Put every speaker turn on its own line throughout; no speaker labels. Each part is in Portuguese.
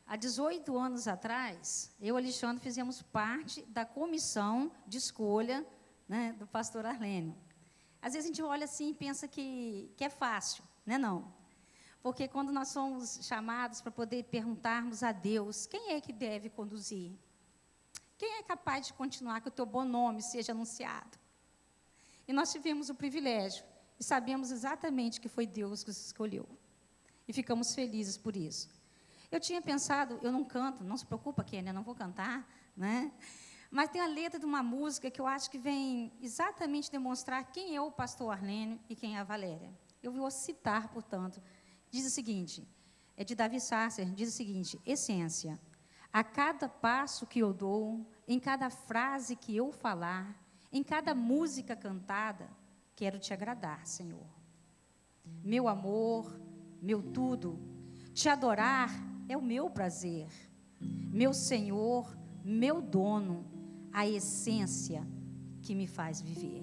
Há 18 anos atrás, eu e o Alexandre fizemos parte da comissão de escolha, né, do pastor Arlênio. Às vezes a gente olha assim e pensa que é fácil, né, não? Porque quando nós somos chamados para poder perguntarmos a Deus, quem é que deve conduzir? Quem é capaz de continuar que o teu bom nome seja anunciado? E nós tivemos o privilégio, e sabemos exatamente que foi Deus que nos escolheu. E ficamos felizes por isso. Eu tinha pensado, eu não canto, não se preocupa, Kênia, eu não vou cantar, né? Mas tem a letra de uma música que eu acho que vem exatamente demonstrar quem é o pastor Arlênio e quem é a Valéria. Eu vou citar, portanto, diz o seguinte, é de Davi Sasser, diz o seguinte: essência, a cada passo que eu dou, em cada frase que eu falar, em cada música cantada, quero te agradar, Senhor. Meu amor, meu tudo, te adorar é o meu prazer. Meu Senhor, meu dono, a essência que me faz viver.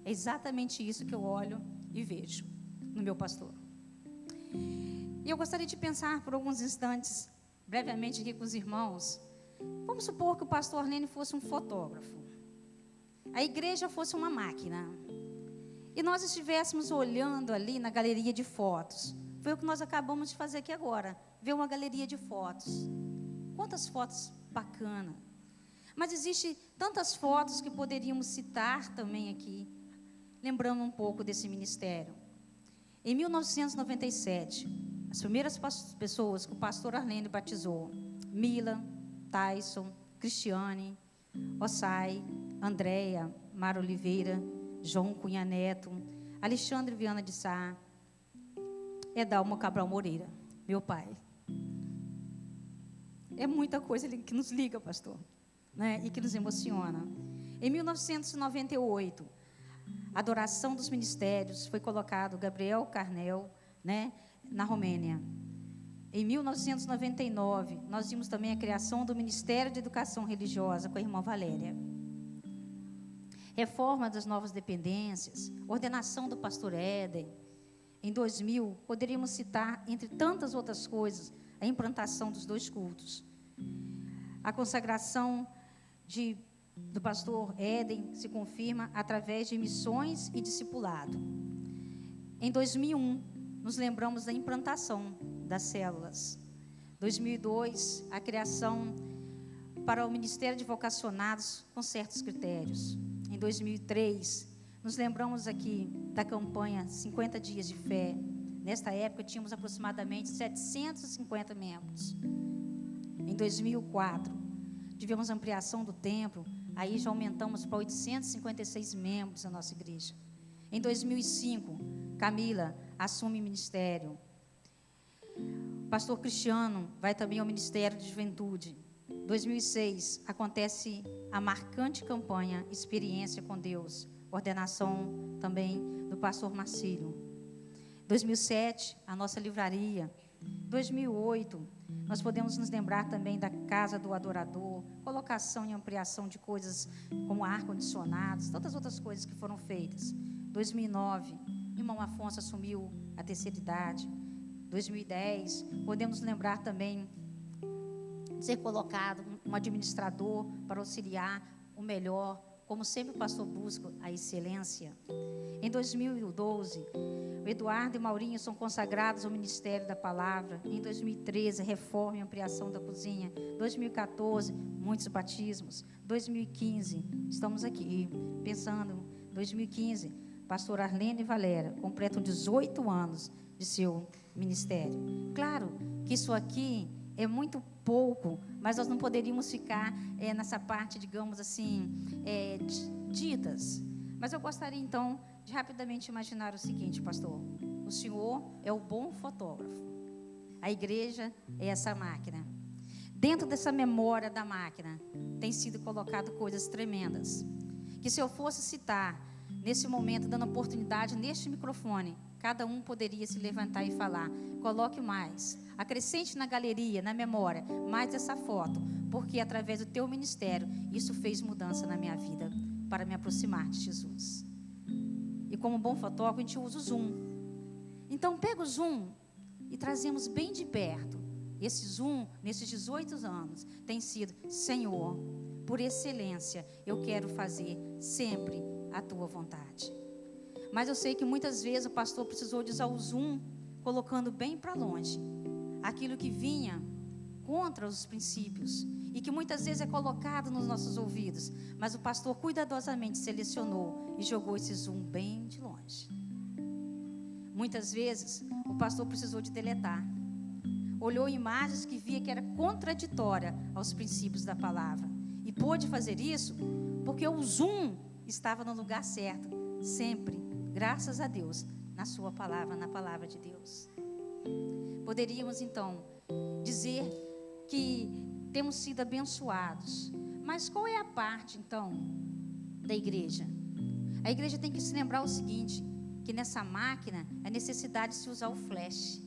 É exatamente isso que eu olho e vejo no meu pastor. E eu gostaria de pensar por alguns instantes, brevemente aqui com os irmãos. Vamos supor que o pastor Arlênio fosse um fotógrafo. A igreja fosse uma máquina. E nós estivéssemos olhando ali na galeria de fotos. Foi o que nós acabamos de fazer aqui agora. Ver uma galeria de fotos. Quantas fotos bacanas. Mas existem tantas fotos que poderíamos citar também aqui, lembrando um pouco desse ministério. Em 1997, as primeiras pessoas que o pastor Arlênio batizou, Mila, Tyson, Cristiane, Ossai, Andréia, Mara Oliveira, João Cunha Neto, Alexandre Viana de Sá, Edalmo Cabral Moreira, meu pai. É muita coisa que nos liga, pastor, né? E que nos emociona. Em 1998, a adoração dos ministérios foi colocado Gabriel Carnel, né, na Romênia. Em 1999, nós vimos também a criação do Ministério de Educação Religiosa com a irmã Valéria. Reforma das novas dependências, ordenação do pastor Éden. Em 2000, poderíamos citar, entre tantas outras coisas, a implantação dos 2 cultos. A consagração do pastor Éden se confirma através de missões e discipulado. Em 2001, nos lembramos da implantação das células. 2002, a criação para o Ministério de Vocacionados com certos critérios. Em 2003, nos lembramos aqui da campanha 50 Dias de Fé. Nesta época, tínhamos aproximadamente 750 membros. Em 2004, tivemos ampliação do templo, aí já aumentamos para 856 membros da nossa igreja. Em 2005, Camila assume ministério. Pastor Cristiano vai também ao Ministério de Juventude. 2006, acontece a marcante campanha Experiência com Deus, ordenação também do pastor Marcílio. 2007, a nossa livraria. 2008, nós podemos nos lembrar também da Casa do Adorador, colocação e ampliação de coisas como ar-condicionados, tantas outras coisas que foram feitas. 2009, irmão Afonso assumiu a terceira idade. 2010, podemos lembrar também de ser colocado um administrador para auxiliar o melhor, como sempre o pastor busca a excelência. Em 2012, o Eduardo e Maurinho são consagrados ao Ministério da Palavra. Em 2013, reforma e ampliação da cozinha. 2014, muitos batismos. 2015, estamos aqui pensando, 2015, pastor Arlênio e Valéria completam 18 anos de seu ministério. Claro que isso aqui é muito pouco, mas nós não poderíamos ficar nessa parte, digamos assim, ditas. Mas eu gostaria, então, de rapidamente imaginar o seguinte, pastor. O senhor é o bom fotógrafo. A igreja é essa máquina. Dentro dessa memória da máquina, tem sido colocado coisas tremendas. Que se eu fosse citar, nesse momento, dando oportunidade, neste microfone, cada um poderia se levantar e falar. Coloque mais. Acrescente na galeria, na memória, mais essa foto. Porque através do teu ministério, isso fez mudança na minha vida, para me aproximar de Jesus. E como bom fotógrafo, a gente usa o zoom. Então, pega o zoom e trazemos bem de perto esse Zoom, nesses 18 anos, tem sido: Senhor, por excelência, eu quero fazer sempre a tua vontade. Mas eu sei que muitas vezes o pastor precisou de usar o Zoom, colocando bem para longe aquilo que vinha contra os princípios e que muitas vezes é colocado nos nossos ouvidos, mas o pastor cuidadosamente selecionou e jogou esse Zoom bem de longe. Muitas vezes o pastor precisou de deletar, olhou imagens que via que era contraditória aos princípios da palavra, e pôde fazer isso porque o Zoom estava no lugar certo, sempre, graças a Deus, na sua palavra, na palavra de Deus. Poderíamos então dizer que temos sido abençoados, mas qual é a parte então da igreja? A igreja tem que se lembrar o seguinte, que nessa máquina é necessidade de se usar o flash,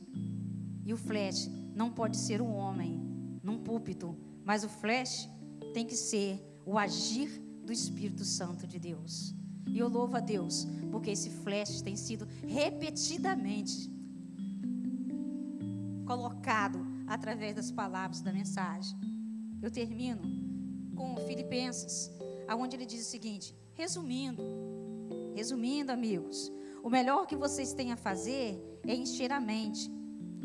e o flash não pode ser um homem num púlpito, mas o flash tem que ser o agir do Espírito Santo de Deus. E eu louvo a Deus, porque esse flash tem sido repetidamente colocado através das palavras da mensagem. Eu termino com Filipenses, onde ele diz o seguinte, resumindo, amigos, o melhor que vocês têm a fazer é encher a mente,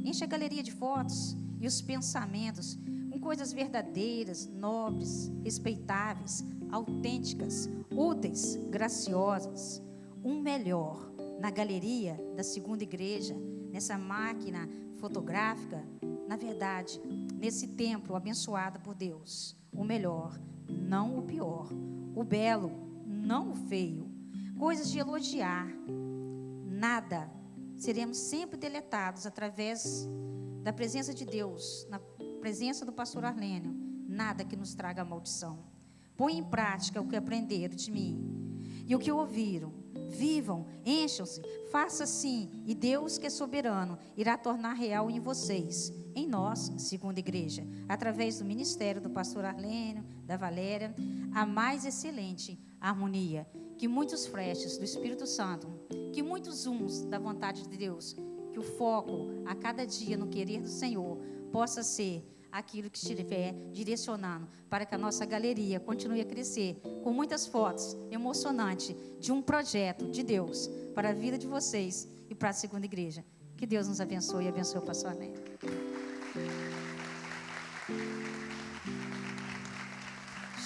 enche a galeria de fotos e os pensamentos com coisas verdadeiras, nobres, respeitáveis, autênticas, úteis, graciosas. Um melhor na galeria da segunda igreja, nessa máquina fotográfica, na verdade, nesse templo abençoado por Deus. O melhor, não o pior. O belo, não o feio. Coisas de elogiar. Nada. Seremos sempre deletados através da presença de Deus, na presença do pastor Arlênio. Nada que nos traga maldição. Põe em prática o que aprenderam de mim e o que ouviram. Vivam, encham-se, faça assim, e Deus, que é soberano, irá tornar real em vocês, em nós, segunda igreja, através do ministério do pastor Arlênio, da Valéria, a mais excelente harmonia. Que muitos flashes do Espírito Santo, que muitos zooms da vontade de Deus, que o foco a cada dia no querer do Senhor possa ser aquilo que estiver direcionando para que a nossa galeria continue a crescer com muitas fotos emocionantes de um projeto de Deus para a vida de vocês e para a segunda igreja. Que Deus nos abençoe e abençoe o pastor Arlênio.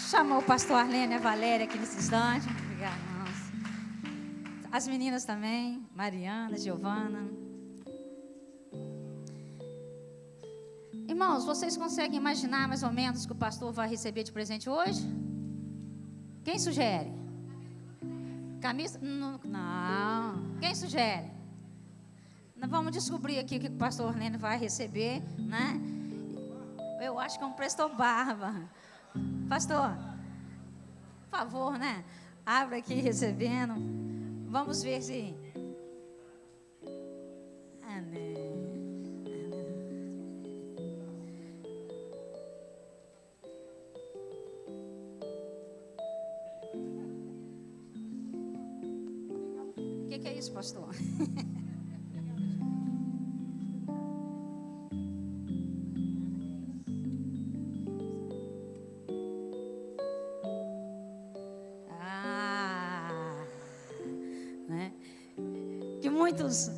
Chamou o pastor Arlênio e a Valéria aqui nesse instante. Obrigada, irmãos. As meninas também, Mariana, Giovana. Irmãos, vocês conseguem imaginar mais ou menos o que o pastor vai receber de presente hoje? Quem sugere? Camisa? Não. Quem sugere? Nós vamos descobrir aqui o que o pastor Arlênio vai receber, né? Eu acho que é um presto barba. Pastor, por favor, né? Abra aqui recebendo. Vamos ver se... O que é isso, pastor?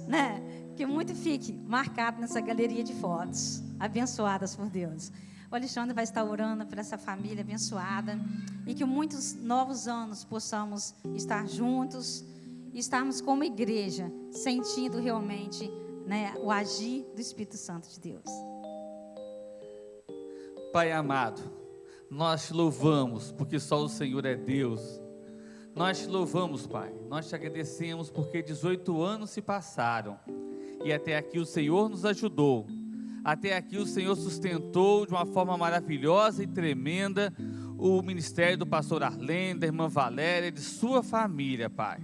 Né? Que muito fique marcado nessa galeria de fotos, abençoadas por Deus. O Alexandre vai estar orando por essa família abençoada e que muitos novos anos possamos estar juntos e estarmos como igreja, sentindo realmente, né, o agir do Espírito Santo de Deus.
Pai amado, nós te louvamos porque só o Senhor é Deus. Nós te louvamos, Pai. Nós te agradecemos porque 18 anos se passaram e até aqui o Senhor nos ajudou. Até aqui o Senhor sustentou de uma forma maravilhosa e tremenda o ministério do pastor Arlênio, da irmã Valéria, de sua família, Pai.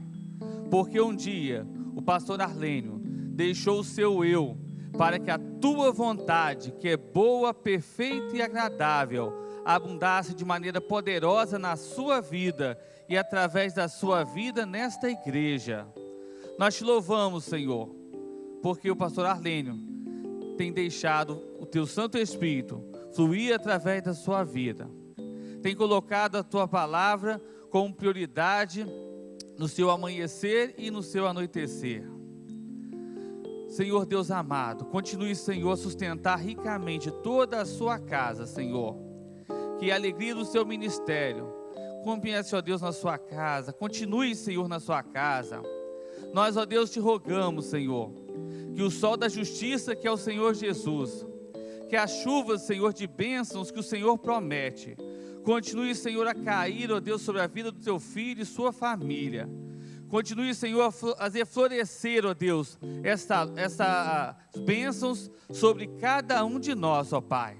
Porque um dia o pastor Arlênio deixou o seu eu para que a tua vontade, que é boa, perfeita e agradável, abundasse de maneira poderosa na sua vida e através da sua vida nesta igreja. Nós te louvamos, Senhor, porque o pastor Arlênio tem deixado o teu Santo Espírito fluir através da sua vida, tem colocado a tua palavra como prioridade no seu amanhecer e no seu anoitecer. Senhor Deus amado, continue, Senhor, a sustentar ricamente toda a sua casa, Senhor, que a alegria do seu ministério comece, ó Deus, na sua casa, continue, Senhor, na sua casa. Nós, ó Deus, te rogamos, Senhor, que o sol da justiça, que é o Senhor Jesus, que as chuvas, Senhor, de bênçãos que o Senhor promete, continue, Senhor, a cair, ó Deus, sobre a vida do teu filho e sua família. Continue, Senhor, a fazer florescer, ó Deus, essas bênçãos sobre cada um de nós, ó Pai.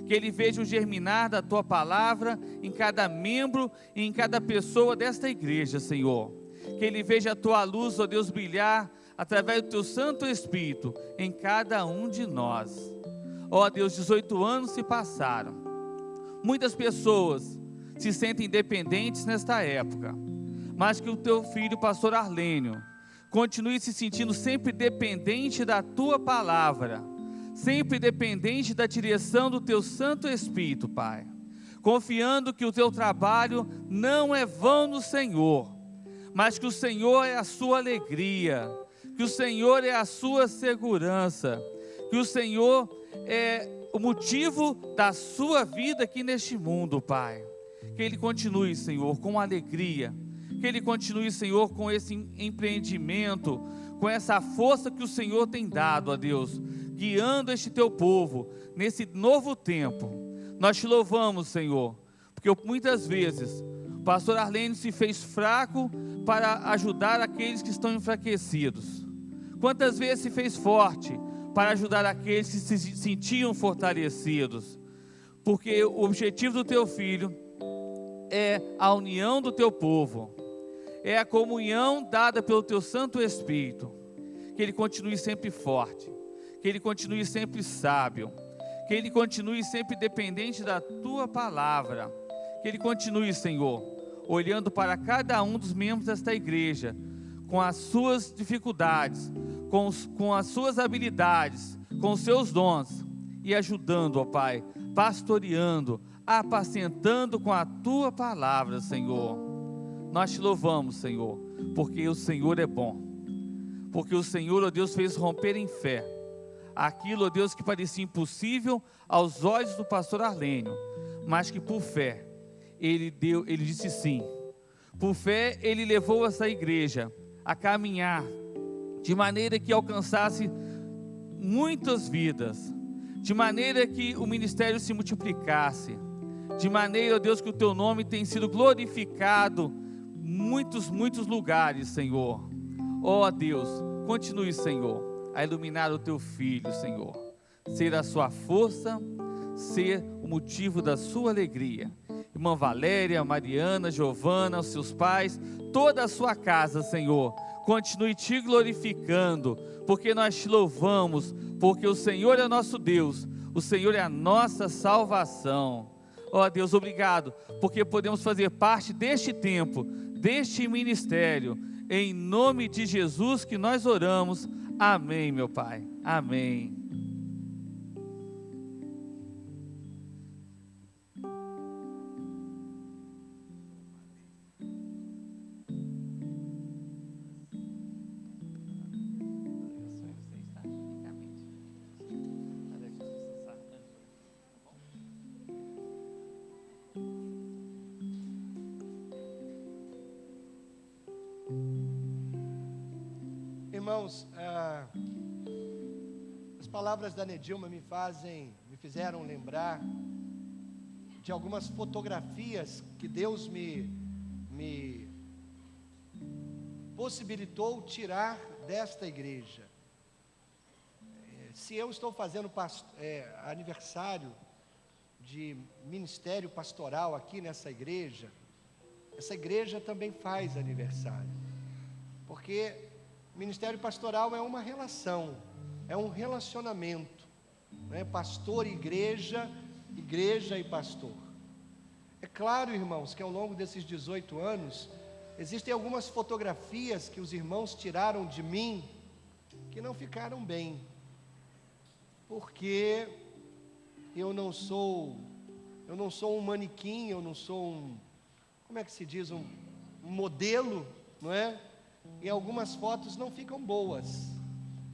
Que ele veja o germinar da tua palavra em cada membro e em cada pessoa desta igreja, Senhor. Que ele veja a tua luz, ó Deus, brilhar através do teu Santo Espírito em cada um de nós. Ó Deus, 18 anos se passaram. Muitas pessoas se sentem dependentes nesta época, mas que o teu filho, pastor Arlênio, continue se sentindo sempre dependente da tua palavra, sempre dependente da direção do teu Santo Espírito, Pai, confiando que o teu trabalho não é vão no Senhor, mas que o Senhor é a sua alegria, que o Senhor é a sua segurança, que o Senhor é o motivo da sua vida aqui neste mundo, Pai. Que ele continue, Senhor, com alegria, que ele continue, Senhor, com esse empreendimento, com essa força que o Senhor tem dado, ó Deus, guiando este teu povo nesse novo tempo. Nós te louvamos, Senhor, porque muitas vezes o pastor Arlênio se fez fraco para ajudar aqueles que estão enfraquecidos. Quantas vezes se fez forte para ajudar aqueles que se sentiam fortalecidos? Porque o objetivo do teu filho é a união do teu povo, é a comunhão dada pelo teu Santo Espírito. Que ele continue sempre forte, que ele continue sempre sábio, que ele continue sempre dependente da tua palavra, que ele continue, Senhor, olhando para cada um dos membros desta igreja, com as suas dificuldades, com as suas habilidades, com os seus dons, e ajudando, ó Pai, pastoreando, apacentando com a tua palavra, Senhor. Nós te louvamos, Senhor, porque o Senhor é bom, porque o Senhor, ó Deus, fez romper em fé aquilo, ó Deus, que parecia impossível aos olhos do pastor Arlênio, mas que por fé ele disse sim. Por fé ele levou essa igreja a caminhar de maneira que alcançasse muitas vidas, de maneira que o ministério se multiplicasse, de maneira, ó Deus, que o teu nome tem sido glorificado em muitos lugares, Senhor. Ó Deus, continue, Senhor, a iluminar o teu filho, Senhor, ser a sua força, ser o motivo da sua alegria. Irmã Valéria, Mariana, Giovana, os seus pais, toda a sua casa, Senhor, continue te glorificando, porque nós te louvamos, porque o Senhor é nosso Deus, o Senhor é a nossa salvação. Ó Deus, obrigado, porque podemos fazer parte deste tempo, deste ministério, em nome de Jesus que nós oramos. Amém, meu Pai, amém.
Irmãos, as palavras da Nedilma me fizeram lembrar de algumas fotografias que Deus me possibilitou tirar desta igreja. Se eu estou fazendo aniversário de ministério pastoral aqui nessa igreja, essa igreja também faz aniversário, porque ministério pastoral é uma relação, é um relacionamento, né? Pastor e igreja, igreja e pastor. É claro, irmãos, que ao longo desses 18 anos, existem algumas fotografias que os irmãos tiraram de mim, que não ficaram bem. porque eu não sou um manequim, eu não sou um, como é que se diz, um modelo, não é? E algumas fotos não ficam boas,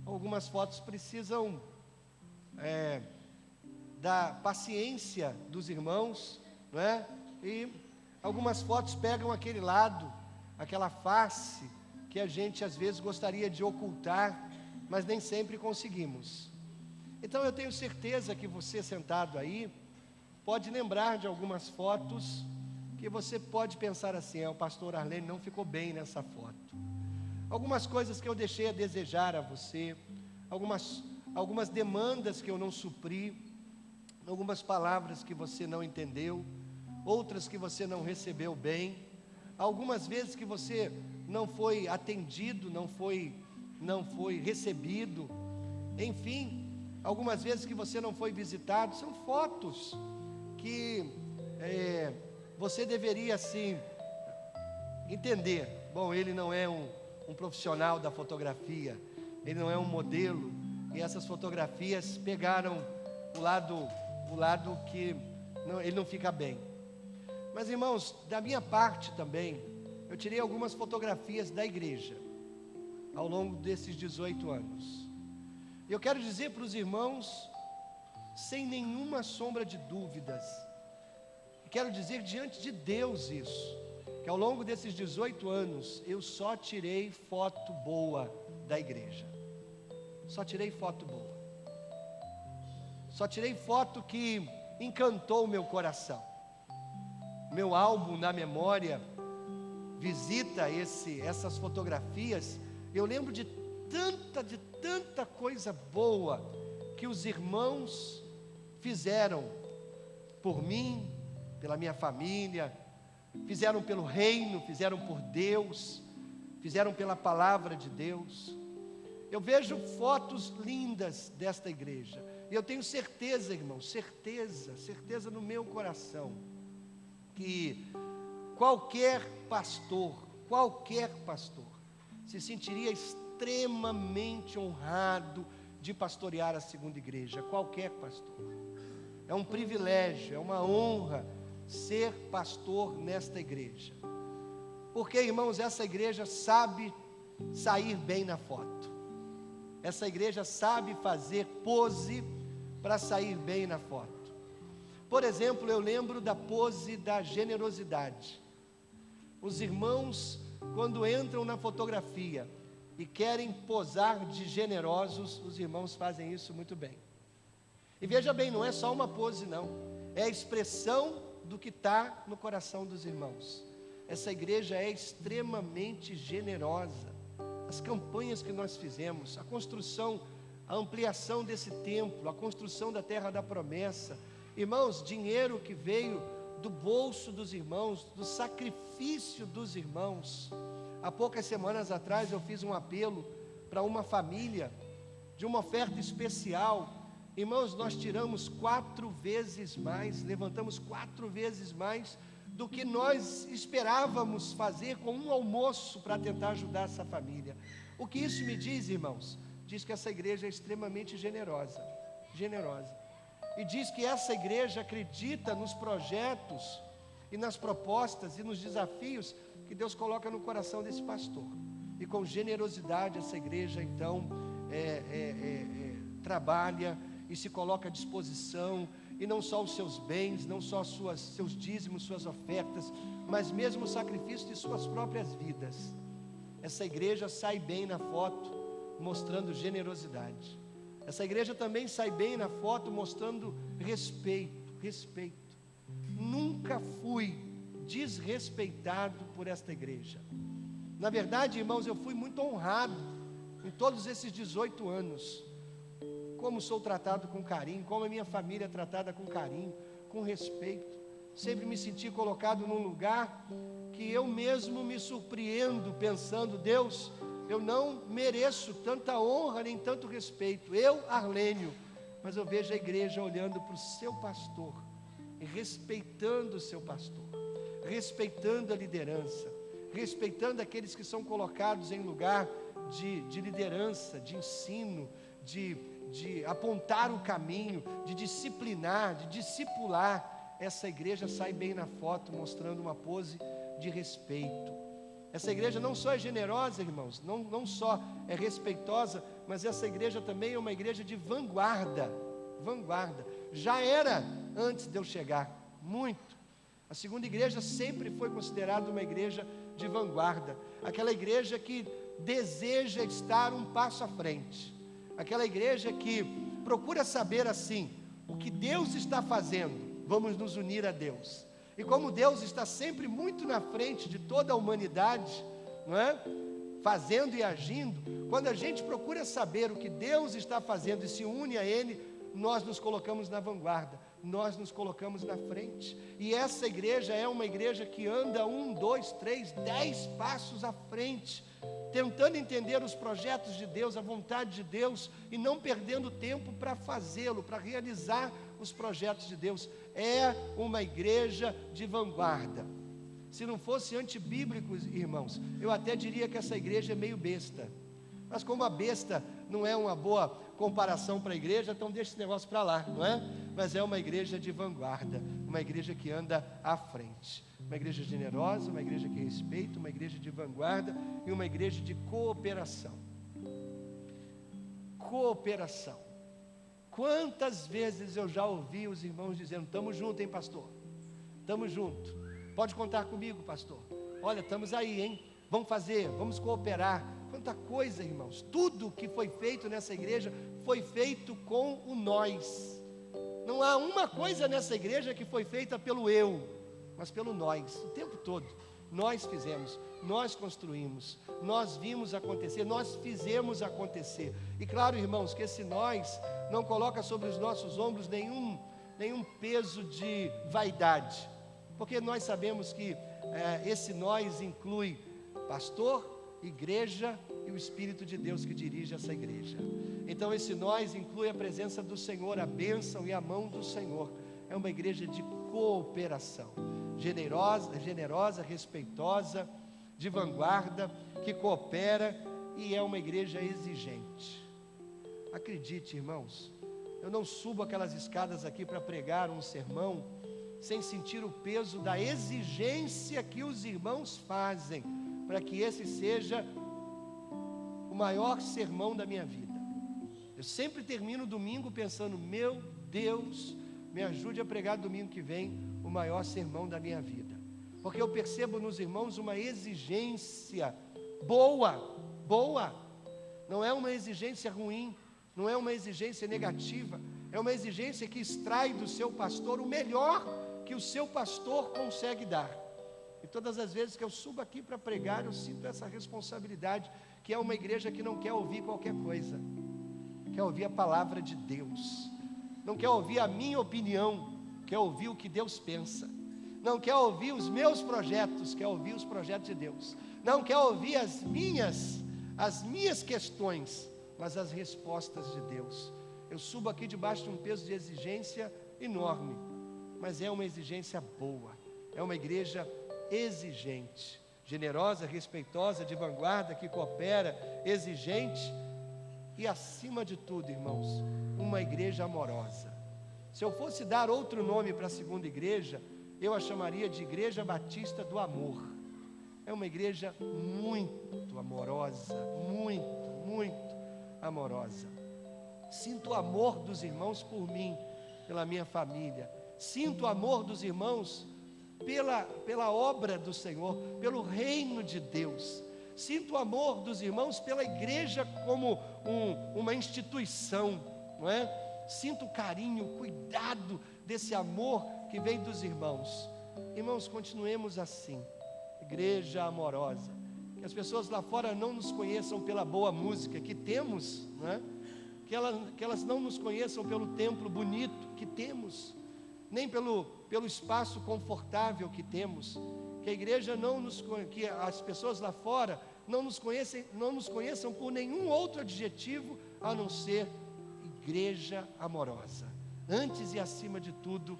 algumas fotos precisam da paciência dos irmãos, não é? E algumas fotos pegam aquele lado, aquela face que a gente às vezes gostaria de ocultar, mas nem sempre conseguimos. Então eu tenho certeza que você sentado aí pode lembrar de algumas fotos que você pode pensar assim: o pastor Arlênio não ficou bem nessa foto. Algumas coisas que eu deixei a desejar a você, algumas demandas que eu não supri, algumas palavras que você não entendeu, outras que você não recebeu bem, algumas vezes que você não foi atendido, não foi recebido, enfim, algumas vezes que você não foi visitado. São fotos que você deveria assim entender. Bom, ele não é um profissional da fotografia, ele não é um modelo, e essas fotografias pegaram o lado que ele não fica bem. Mas, irmãos, da minha parte também, eu tirei algumas fotografias da igreja ao longo desses 18 anos. E eu quero dizer para os irmãos, sem nenhuma sombra de dúvidas, quero dizer diante de Deus isso, que ao longo desses 18 anos, eu só tirei foto boa da igreja. Só tirei foto boa. Só tirei foto que encantou o meu coração. Meu álbum na memória visita essas fotografias. Eu lembro de tanta coisa boa que os irmãos fizeram por mim, pela minha família, fizeram pelo reino, fizeram por Deus, fizeram pela palavra de Deus. Eu vejo fotos lindas desta igreja, e eu tenho certeza, irmão, certeza no meu coração, que qualquer pastor se sentiria extremamente honrado de pastorear a segunda igreja. Qualquer pastor. É um privilégio, é uma honra ser pastor nesta igreja. Porque, irmãos, essa igreja sabe sair bem na foto. Essa igreja sabe fazer pose para sair bem na foto. Por exemplo, eu lembro da pose da generosidade. Os irmãos, quando entram na fotografia e querem posar de generosos, os irmãos fazem isso muito bem. E veja bem, não é só uma pose não, é a expressão do que está no coração dos irmãos. Essa igreja é extremamente generosa. As campanhas que nós fizemos, a construção, a ampliação desse templo, a construção da terra da promessa, irmãos, dinheiro que veio do bolso dos irmãos, do sacrifício dos irmãos. Há poucas semanas atrás eu fiz um apelo para uma família, de uma oferta especial. Irmãos, nós tiramos 4 vezes mais, levantamos 4 vezes mais do que nós esperávamos fazer com um almoço para tentar ajudar essa família. O que isso me diz, irmãos? Diz que essa igreja é extremamente generosa. E diz que essa igreja acredita nos projetos e nas propostas e nos desafios que Deus coloca no coração desse pastor. E com generosidade essa igreja então trabalha e se coloca à disposição, e não só os seus bens, não só seus dízimos, suas ofertas, mas mesmo o sacrifício de suas próprias vidas. Essa igreja sai bem na foto, mostrando generosidade. Essa igreja também sai bem na foto, mostrando respeito. Nunca fui desrespeitado por esta igreja. Na verdade, irmãos, eu fui muito honrado em todos esses 18 anos. Como sou tratado com carinho, como a minha família é tratada com carinho, com respeito. Sempre me senti colocado num lugar que eu mesmo me surpreendo, pensando: Deus, eu não mereço tanta honra nem tanto respeito, eu, Arlênio, mas eu vejo a igreja olhando para o seu pastor, e respeitando o seu pastor, respeitando a liderança, respeitando aqueles que são colocados em lugar de liderança, de ensino, de de apontar o caminho, de disciplinar, de discipular, essa igreja sai bem na foto, mostrando uma pose de respeito. Essa igreja não só é generosa, irmãos, não só é respeitosa, mas essa igreja também é uma igreja de vanguarda. Vanguarda. Já era antes de eu chegar, muito. A segunda igreja sempre foi considerada uma igreja de vanguarda. Aquela igreja que deseja estar um passo à frente. Aquela igreja que procura saber assim, o que Deus está fazendo, vamos nos unir a Deus. E como Deus está sempre muito na frente de toda a humanidade, não é? Fazendo e agindo, quando a gente procura saber o que Deus está fazendo e se une a Ele, nós nos colocamos na vanguarda, nós nos colocamos na frente. E essa igreja é uma igreja que anda 1, 2, 3, 10 passos à frente, tentando entender os projetos de Deus, a vontade de Deus, e não perdendo tempo para fazê-lo, para realizar os projetos de Deus. É uma igreja de vanguarda. Se não fosse antibíblico, irmãos, eu até diria que essa igreja é meio besta. Mas como a besta não é uma boa comparação para a igreja, então deixa esse negócio para lá, não é? Mas é uma igreja de vanguarda, uma igreja que anda à frente. Uma igreja generosa, uma igreja que respeita, uma igreja de vanguarda e uma igreja de cooperação. Cooperação. Quantas vezes eu já ouvi os irmãos dizendo: estamos juntos, hein, pastor? Estamos juntos. Pode contar comigo, pastor. Olha, estamos aí, hein? Vamos fazer, vamos cooperar. Quanta coisa, irmãos. Tudo que foi feito nessa igreja foi feito com o nós. Não há uma coisa nessa igreja que foi feita pelo eu, mas pelo nós, o tempo todo. Nós fizemos, nós construímos, nós vimos acontecer, nós fizemos acontecer. E claro, irmãos, que esse nós não coloca sobre os nossos ombros nenhum peso de vaidade, porque nós sabemos que esse nós inclui pastor, igreja e o Espírito de Deus que dirige essa igreja. Então esse nós inclui a presença do Senhor, a bênção e a mão do Senhor. É uma igreja de cooperação, generosa, respeitosa, de vanguarda, que coopera, e é uma igreja exigente. Acredite, irmãos, eu não subo aquelas escadas aqui para pregar um sermão sem sentir o peso da exigência que os irmãos fazem para que esse seja o maior sermão da minha vida. Eu sempre termino o domingo pensando: meu Deus, me ajude a pregar domingo que vem o maior sermão da minha vida, porque eu percebo nos irmãos uma exigência boa, não é uma exigência ruim, não é uma exigência negativa, é uma exigência que extrai do seu pastor o melhor que o seu pastor consegue dar. E todas as vezes que eu subo aqui para pregar, eu sinto essa responsabilidade, que é uma igreja que não quer ouvir qualquer coisa, quer ouvir a palavra de Deus, não quer ouvir a minha opinião, quer ouvir o que Deus pensa, não quer ouvir os meus projetos, quer ouvir os projetos de Deus, não quer ouvir as minhas questões, mas as respostas de Deus. Eu subo aqui debaixo de um peso de exigência enorme, mas é uma exigência boa, é uma igreja exigente, generosa, respeitosa, de vanguarda, que coopera, exigente e, acima de tudo, irmãos, uma igreja amorosa. Se eu fosse dar outro nome para a segunda igreja, eu a chamaria de Igreja Batista do Amor. É uma igreja muito amorosa, muito amorosa. Sinto o amor dos irmãos por mim, pela minha família. Sinto o amor dos irmãos pela obra do Senhor, pelo reino de Deus. Sinto o amor dos irmãos pela igreja como uma instituição, não é? Sinto o carinho, o cuidado desse amor que vem dos irmãos. Irmãos, continuemos assim, igreja amorosa. Que as pessoas lá fora não nos conheçam pela boa música que temos, não é? Que elas não nos conheçam pelo templo bonito que temos, nem pelo espaço confortável que temos. Que a igreja que as pessoas lá fora não nos conheçam por nenhum outro adjetivo a não ser igreja amorosa. Antes e acima de tudo,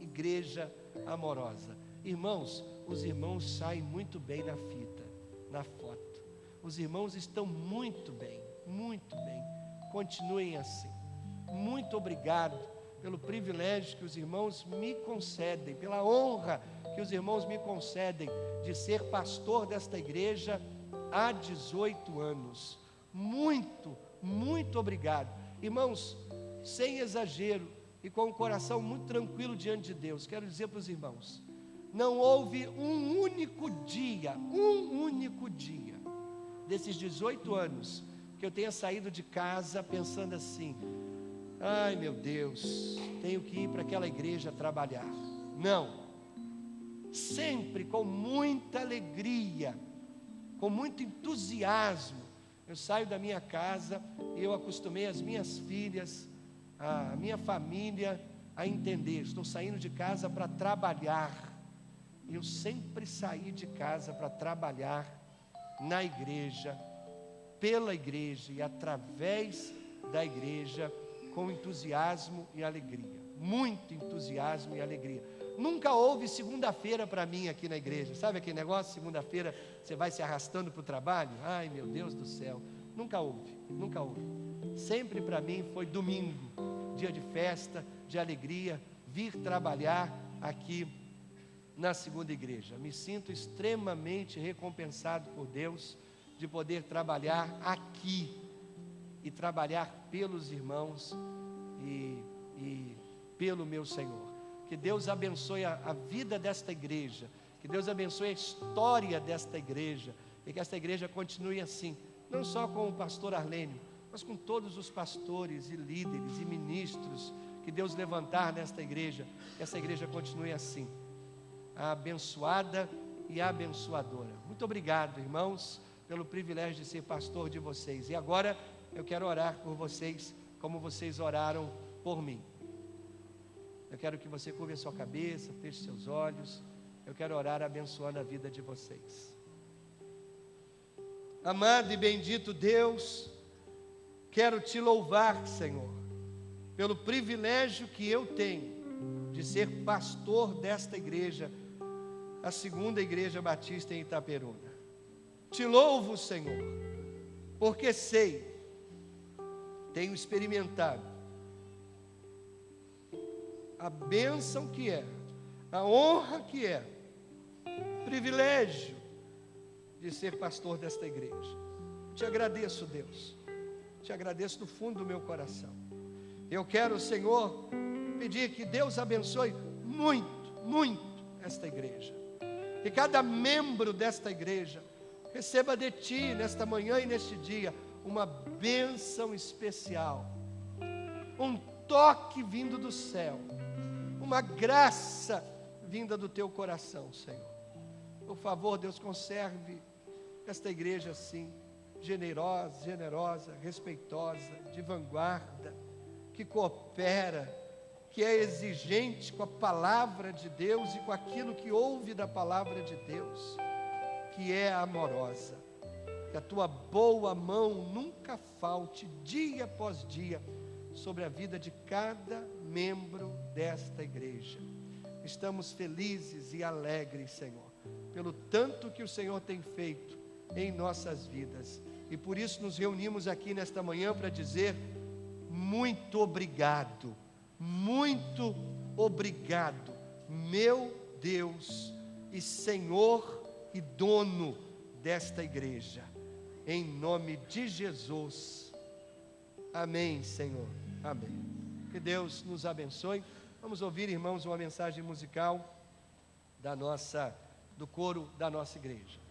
igreja amorosa. Irmãos, os irmãos saem muito bem na fita, na foto. Os irmãos estão muito bem, continuem assim. Muito obrigado pelo privilégio que os irmãos me concedem, pela honra que os irmãos me concedem de ser pastor desta igreja há 18 anos. Muito, muito obrigado. Irmãos, sem exagero e com o coração muito tranquilo diante de Deus, quero dizer para os irmãos, não houve um único dia desses 18 anos que eu tenha saído de casa pensando assim: ai meu Deus, tenho que ir para aquela igreja trabalhar. Não, sempre com muita alegria, com muito entusiasmo, eu saio da minha casa e eu acostumei as minhas filhas, a minha família a entender, estou saindo de casa para trabalhar. Eu sempre saí de casa para trabalhar na igreja, pela igreja e através da igreja, com entusiasmo e alegria, muito entusiasmo e alegria. Nunca houve segunda-feira para mim aqui na igreja, sabe aquele negócio, segunda-feira você vai se arrastando para o trabalho? Ai meu Deus do céu, nunca houve. Sempre para mim foi domingo, dia de festa, de alegria, vir trabalhar aqui na segunda igreja. Me sinto extremamente recompensado por Deus de poder trabalhar aqui e trabalhar pelos irmãos e pelo meu Senhor. Que Deus abençoe a vida desta igreja, que Deus abençoe a história desta igreja, e que esta igreja continue assim, não só com o pastor Arlênio, mas com todos os pastores e líderes e ministros que Deus levantar nesta igreja, que essa igreja continue assim, abençoada e abençoadora. Muito obrigado, irmãos, pelo privilégio de ser pastor de vocês. E agora eu quero orar por vocês, como vocês oraram por mim. Eu quero que você curve a sua cabeça, feche seus olhos. Eu quero orar abençoando a vida de vocês. Amado e bendito Deus, quero te louvar, Senhor, pelo privilégio que eu tenho de ser pastor desta igreja, a segunda igreja batista em Itaperuna. Te louvo, Senhor, porque sei, tenho experimentado a bênção que é, a honra que é, privilégio de ser pastor desta igreja. Te agradeço, Deus, te agradeço do fundo do meu coração. Eu quero, Senhor, pedir que Deus abençoe muito esta igreja, que cada membro desta igreja receba de Ti, nesta manhã e neste dia, uma bênção especial, um toque vindo do céu, uma graça vinda do Teu coração, Senhor. Por favor, Deus, conserve esta igreja assim, generosa, respeitosa, de vanguarda, que coopera, que é exigente com a palavra de Deus e com aquilo que ouve da palavra de Deus, que é amorosa. Que a Tua boa mão nunca falte, dia após dia, sobre a vida de cada membro desta igreja. Estamos felizes e alegres, Senhor, pelo tanto que o Senhor tem feito em nossas vidas. E por isso nos reunimos aqui nesta manhã para dizer muito obrigado, meu Deus e Senhor e dono desta igreja, em nome de Jesus. Amém, Senhor, amém. Que Deus nos abençoe. Vamos ouvir, irmãos, uma mensagem musical do coro da nossa igreja.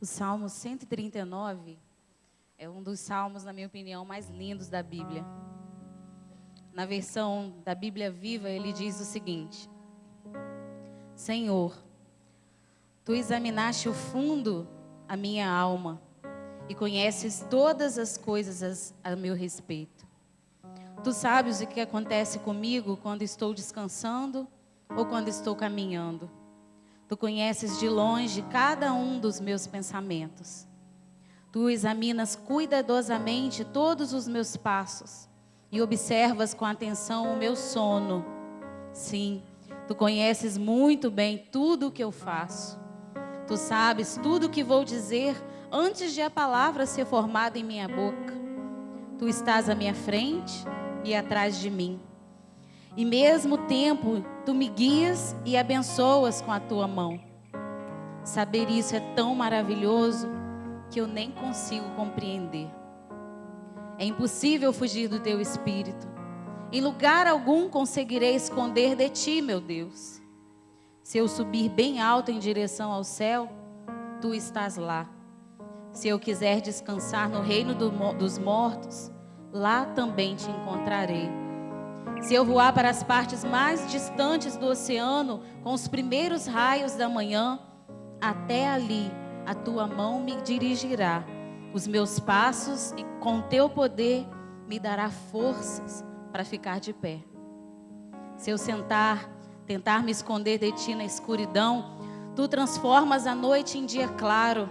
O Salmo 139 é um dos salmos, na minha opinião, mais lindos da Bíblia. Na versão da Bíblia Viva, ele diz o seguinte: Senhor, Tu examinaste o fundo a minha alma e conheces todas as coisas a meu respeito. Tu sabes o que acontece comigo quando estou descansando ou quando estou caminhando. Tu conheces de longe cada um dos meus pensamentos. Tu examinas cuidadosamente todos os meus passos e observas com atenção o meu sono. Sim, Tu conheces muito bem tudo o que eu faço. Tu sabes tudo o que vou dizer antes de a palavra ser formada em minha boca. Tu estás à minha frente e atrás de mim. E mesmo tempo, Tu me guias e abençoas com a Tua mão. Saber isso é tão maravilhoso que eu nem consigo compreender. É impossível fugir do Teu Espírito. Em lugar algum conseguirei esconder de Ti, meu Deus. Se eu subir bem alto em direção ao céu, Tu estás lá. Se eu quiser descansar no reino dos mortos, lá também Te encontrarei. Se eu voar para as partes mais distantes do oceano, com os primeiros raios da manhã, até ali a Tua mão me dirigirá. Os meus passos e com Teu poder me dará forças para ficar de pé. Se eu tentar me esconder de Ti na escuridão, Tu transformas a noite em dia claro.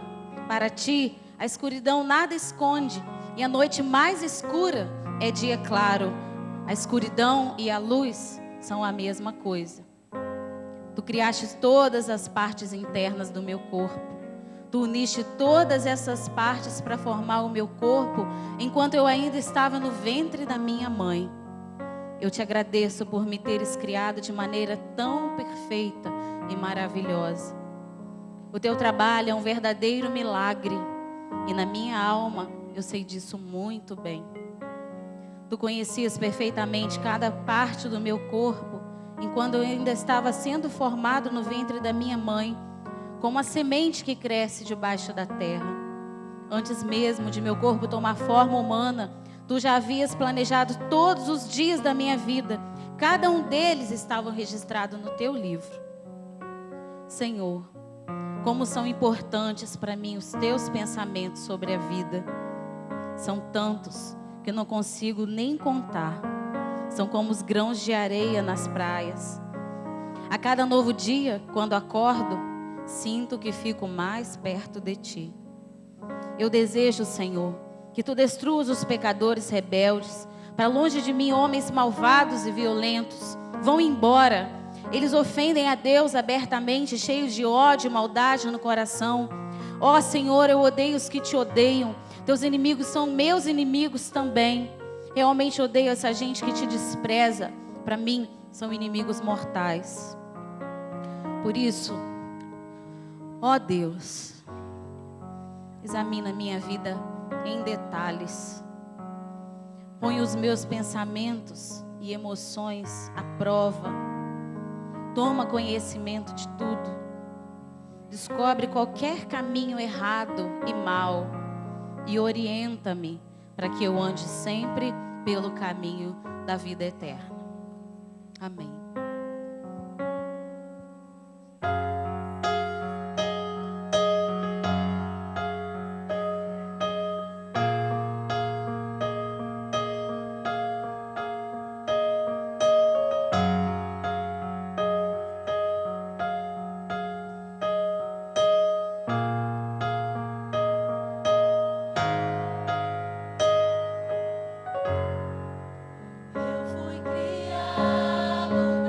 Para Ti, a escuridão nada esconde, e a noite mais escura é dia claro. A escuridão e a luz são a mesma coisa. Tu criaste todas as partes internas do meu corpo. Tu uniste todas essas partes para formar o meu corpo, enquanto eu ainda estava no ventre da minha mãe. Eu Te agradeço por me teres criado de maneira tão perfeita e maravilhosa. O Teu trabalho é um verdadeiro milagre, e na minha alma eu sei disso muito bem. Tu conhecias perfeitamente cada parte do meu corpo, enquanto eu ainda estava sendo formado no ventre da minha mãe, como a semente que cresce debaixo da terra. Antes mesmo de meu corpo tomar forma humana, Tu já havias planejado todos os dias da minha vida. Cada um deles estava registrado no Teu livro. Senhor, como são importantes para mim os Teus pensamentos sobre a vida. São tantos que eu não consigo nem contar. São como os grãos de areia nas praias. A cada novo dia, quando acordo, sinto que fico mais perto de Ti. Eu desejo, Senhor, que Tu destruas os pecadores rebeldes. Para longe de mim, homens malvados e violentos. Vão embora. Eles ofendem a Deus abertamente, cheios de ódio e maldade no coração. Ó Senhor, eu odeio os que Te odeiam. Teus inimigos são meus inimigos também. Realmente odeio essa gente que Te despreza. Para mim, são inimigos mortais. Por isso, ó Deus, examina minha vida em detalhes. Põe os meus pensamentos e emoções à prova. Toma conhecimento de tudo. Descobre qualquer caminho errado e mau e orienta-me para que eu ande sempre pelo caminho da vida eterna. Amém.
Eu fui criado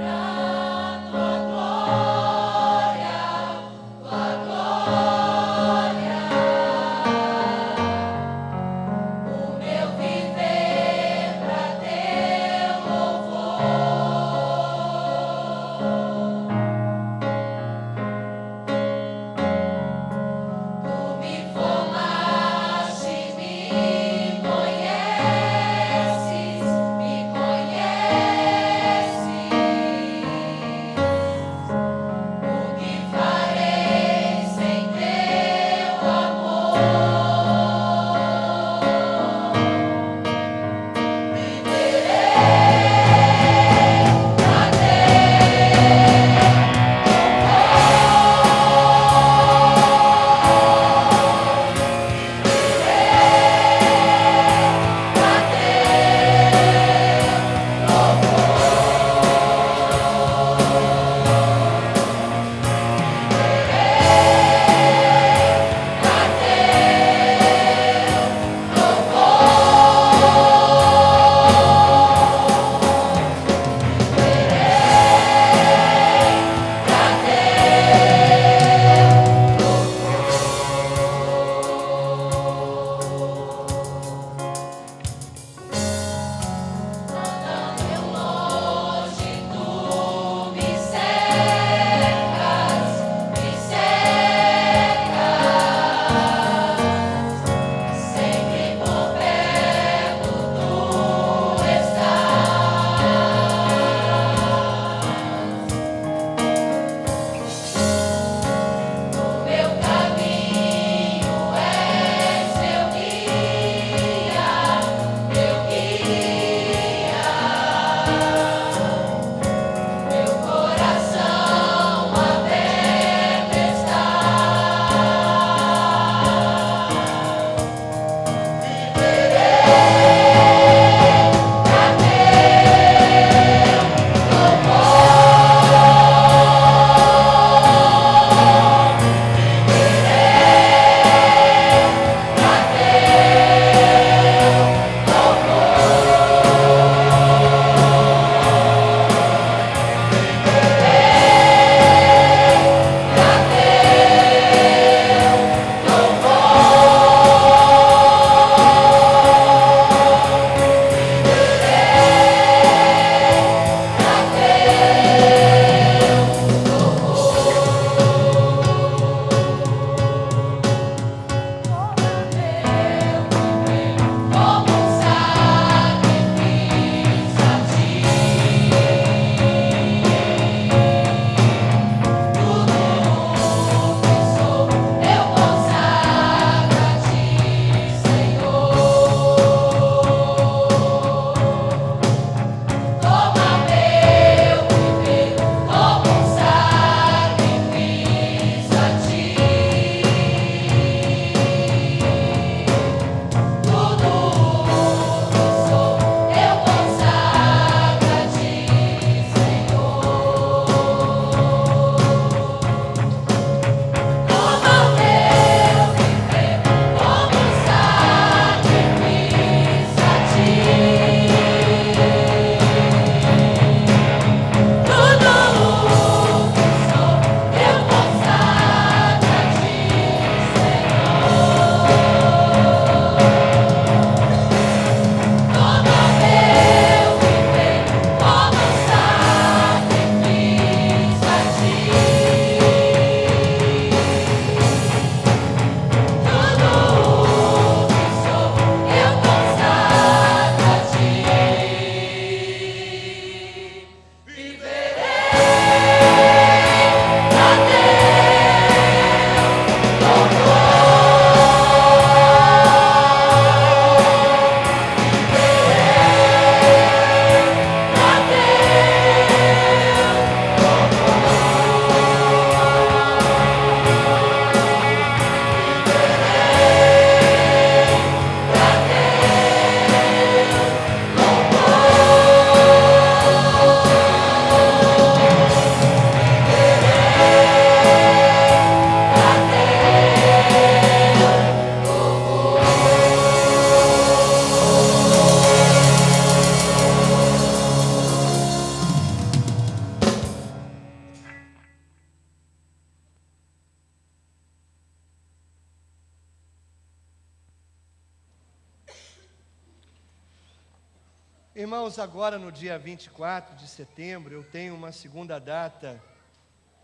Irmãos, agora no dia 24 de setembro, eu tenho uma segunda data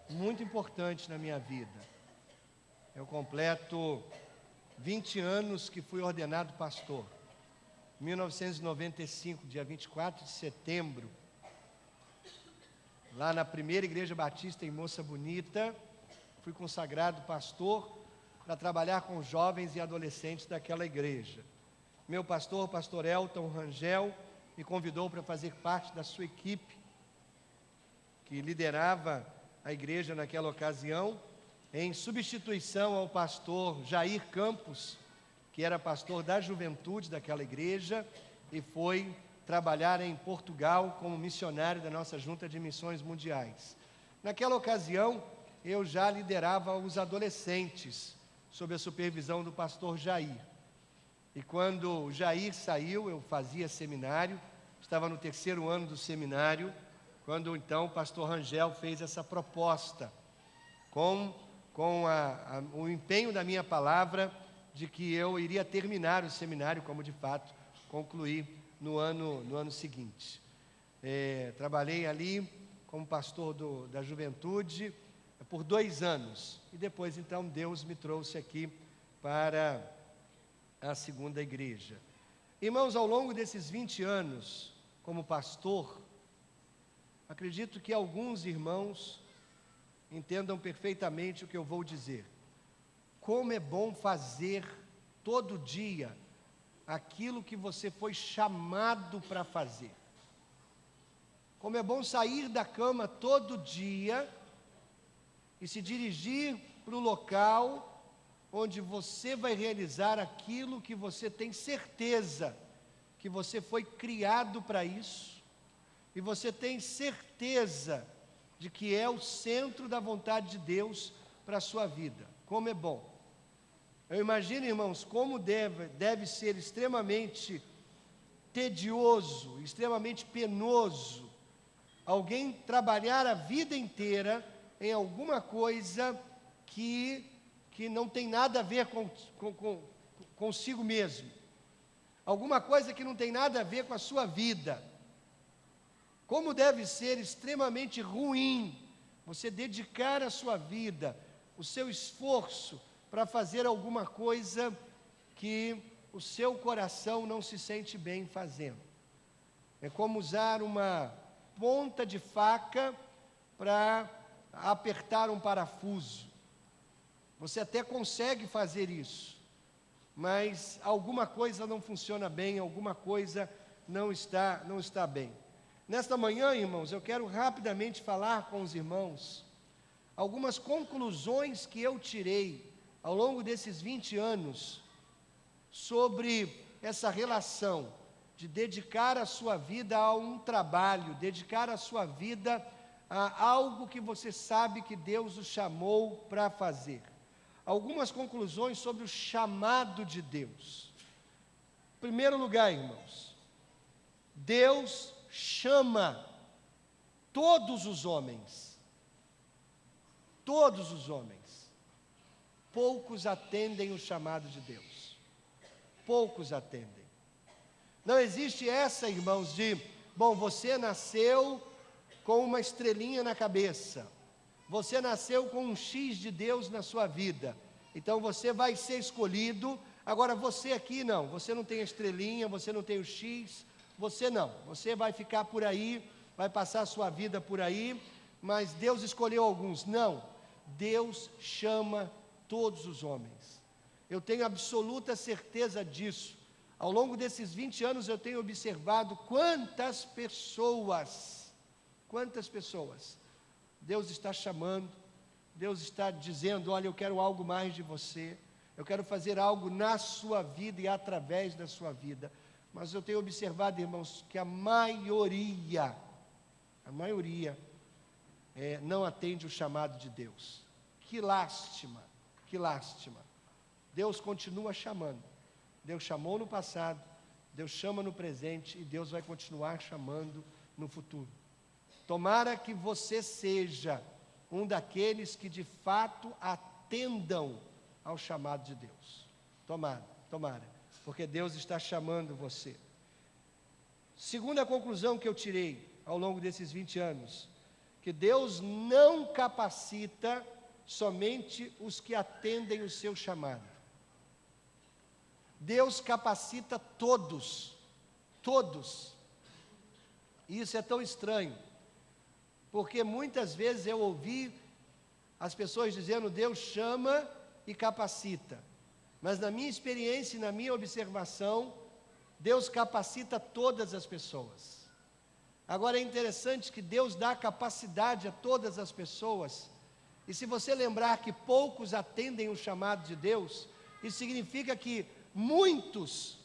muito importante na minha vida. Eu completo 20 anos que fui ordenado pastor. 1995, dia 24 de setembro, lá na primeira igreja batista em Moça Bonita, fui consagrado pastor para trabalhar com jovens e adolescentes daquela igreja. Meu pastor, pastor Elton Rangel, me convidou para fazer parte da sua equipe, que liderava a igreja naquela ocasião, em substituição ao pastor Jair Campos, que era pastor da juventude daquela igreja, e foi trabalhar em Portugal como missionário da nossa Junta de Missões Mundiais. Naquela ocasião, eu já liderava os adolescentes, sob a supervisão do pastor Jair. E quando o Jair saiu, eu fazia seminário, estava no 3º ano do seminário, quando então o pastor Rangel fez essa proposta, com o empenho da minha palavra, de que eu iria terminar o seminário, como de fato concluí no ano seguinte. Trabalhei ali como pastor da juventude por 2 anos, e depois então Deus me trouxe aqui para a segunda igreja. Irmãos, ao longo desses 20 anos como pastor, acredito que alguns irmãos entendam perfeitamente o que eu vou dizer. Como é bom fazer todo dia aquilo que você foi chamado para fazer. Como é bom sair da cama todo dia e se dirigir para o local onde você vai realizar aquilo que você tem certeza que você foi criado para isso, e você tem certeza de que é o centro da vontade de Deus para a sua vida. Como é bom. Eu imagino, irmãos, como deve ser extremamente tedioso, extremamente penoso, alguém trabalhar a vida inteira em alguma coisa que não tem nada a ver consigo mesmo, alguma coisa que não tem nada a ver com a sua vida. Como deve ser extremamente ruim você dedicar a sua vida, o seu esforço para fazer alguma coisa que o seu coração não se sente bem fazendo. É como usar uma ponta de faca para apertar um parafuso. Você até consegue fazer isso, mas alguma coisa não funciona bem, alguma coisa não está bem. Nesta manhã, irmãos, eu quero rapidamente falar com os irmãos algumas conclusões que eu tirei ao longo desses 20 anos sobre essa relação de dedicar a sua vida a um trabalho, dedicar a sua vida a algo que você sabe que Deus o chamou para fazer. Algumas conclusões sobre o chamado de Deus. Em primeiro lugar, irmãos, Deus chama todos os homens. Todos os homens. Poucos atendem o chamado de Deus. Poucos atendem. Não existe essa, irmãos, você nasceu com uma estrelinha na cabeça. Você nasceu com um X de Deus na sua vida. Então você vai ser escolhido. Agora você aqui não. Você não tem a estrelinha, você não tem o X. Você não. Você vai ficar por aí, vai passar a sua vida por aí. Mas Deus escolheu alguns. Não. Deus chama todos os homens. Eu tenho absoluta certeza disso. Ao longo desses 20 anos eu tenho observado quantas pessoas Deus está chamando, Deus está dizendo: olha, eu quero algo mais de você, eu quero fazer algo na sua vida e através da sua vida. Mas eu tenho observado, irmãos, que a maioria não atende o chamado de Deus. Que lástima, que lástima. Deus continua chamando. Deus chamou no passado, Deus chama no presente e Deus vai continuar chamando no futuro. Tomara que você seja um daqueles que de fato atendam ao chamado de Deus. Tomara, porque Deus está chamando você. Segunda conclusão que eu tirei ao longo desses 20 anos, que Deus não capacita somente os que atendem o seu chamado. Deus capacita todos, todos. E isso é tão estranho, porque muitas vezes eu ouvi as pessoas dizendo: Deus chama e capacita. Mas na minha experiência e na minha observação, Deus capacita todas as pessoas. Agora é interessante que Deus dá capacidade a todas as pessoas. E se você lembrar que poucos atendem o chamado de Deus, isso significa que muitos,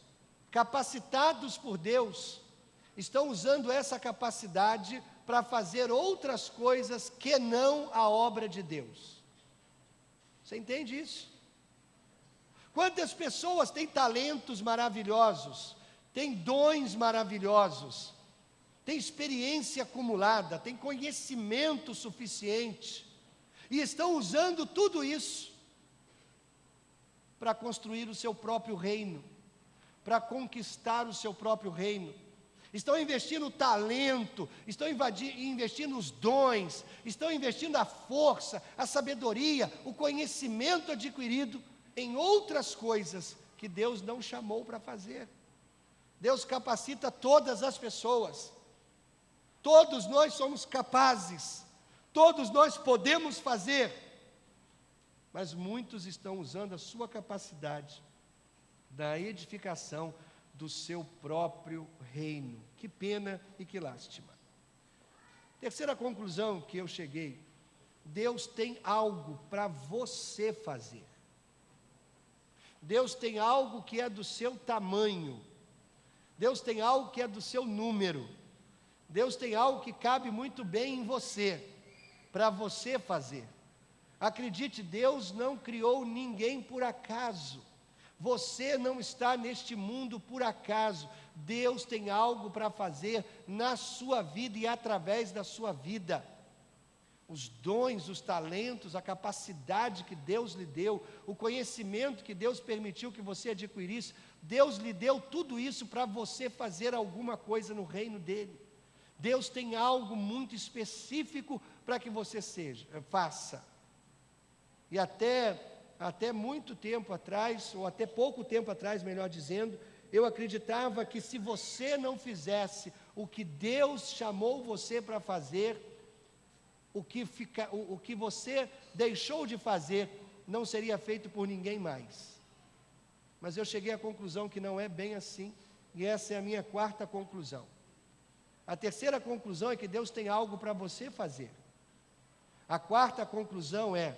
capacitados por Deus, estão usando essa capacidade para fazer outras coisas que não a obra de Deus. Você entende isso? Quantas pessoas têm talentos maravilhosos, têm dons maravilhosos, têm experiência acumulada, têm conhecimento suficiente, e estão usando tudo isso para construir o seu próprio reino, para conquistar o seu próprio reino. Estão investindo talento, estão investindo os dons, estão investindo a força, a sabedoria, o conhecimento adquirido em outras coisas que Deus não chamou para fazer. Deus capacita todas as pessoas. Todos nós somos capazes, todos nós podemos fazer, mas muitos estão usando a sua capacidade da edificação do seu próprio reino. Que pena e que lástima. Terceira conclusão que eu cheguei: Deus tem algo para você fazer. Deus tem algo que é do seu tamanho. Deus tem algo que é do seu número. Deus tem algo que cabe muito bem em você, para você fazer. Acredite, Deus não criou ninguém por acaso. Você não está neste mundo por acaso. Deus tem algo para fazer na sua vida e através da sua vida. Os dons, os talentos, a capacidade que Deus lhe deu, o conhecimento que Deus permitiu que você adquirisse, Deus lhe deu tudo isso para você fazer alguma coisa no reino dele. Deus tem algo muito específico para que você faça. E até muito tempo atrás, ou até pouco tempo atrás, melhor dizendo, eu acreditava que se você não fizesse o que Deus chamou você para fazer, o que você deixou de fazer não seria feito por ninguém mais. Mas eu cheguei à conclusão que não é bem assim, e essa é a minha quarta conclusão. A terceira conclusão é que Deus tem algo para você fazer. A quarta conclusão é: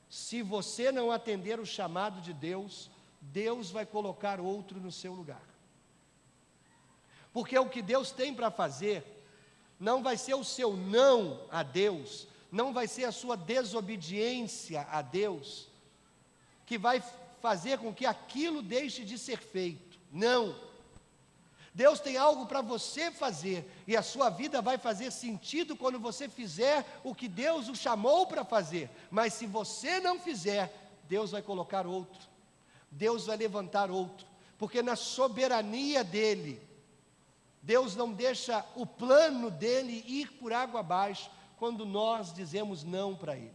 se você não atender o chamado de Deus, Deus vai colocar outro no seu lugar. Porque o que Deus tem para fazer não vai ser o seu não a Deus, não vai ser a sua desobediência a Deus, que vai fazer com que aquilo deixe de ser feito. Não. Deus tem algo para você fazer, e a sua vida vai fazer sentido quando você fizer o que Deus o chamou para fazer. Mas se você não fizer, Deus vai colocar outro, Deus vai levantar outro, porque na soberania dEle, Deus não deixa o plano dEle ir por água abaixo, quando nós dizemos não para Ele.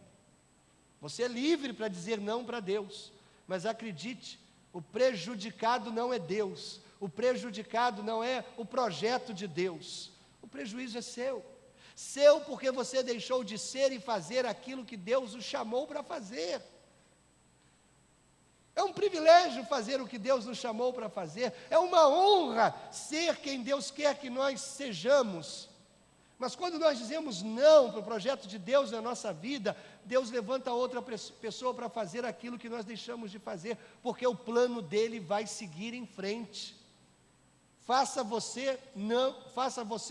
Você é livre para dizer não para Deus, mas acredite, o prejudicado não é Deus, o prejudicado não é o projeto de Deus, o prejuízo é seu porque você deixou de ser e fazer aquilo que Deus o chamou para fazer. É um privilégio fazer o que Deus nos chamou para fazer, é uma honra ser quem Deus quer que nós sejamos. Mas quando nós dizemos não para o projeto de Deus na nossa vida, Deus levanta outra pessoa para fazer aquilo que nós deixamos de fazer, porque o plano dele vai seguir em frente. Faça você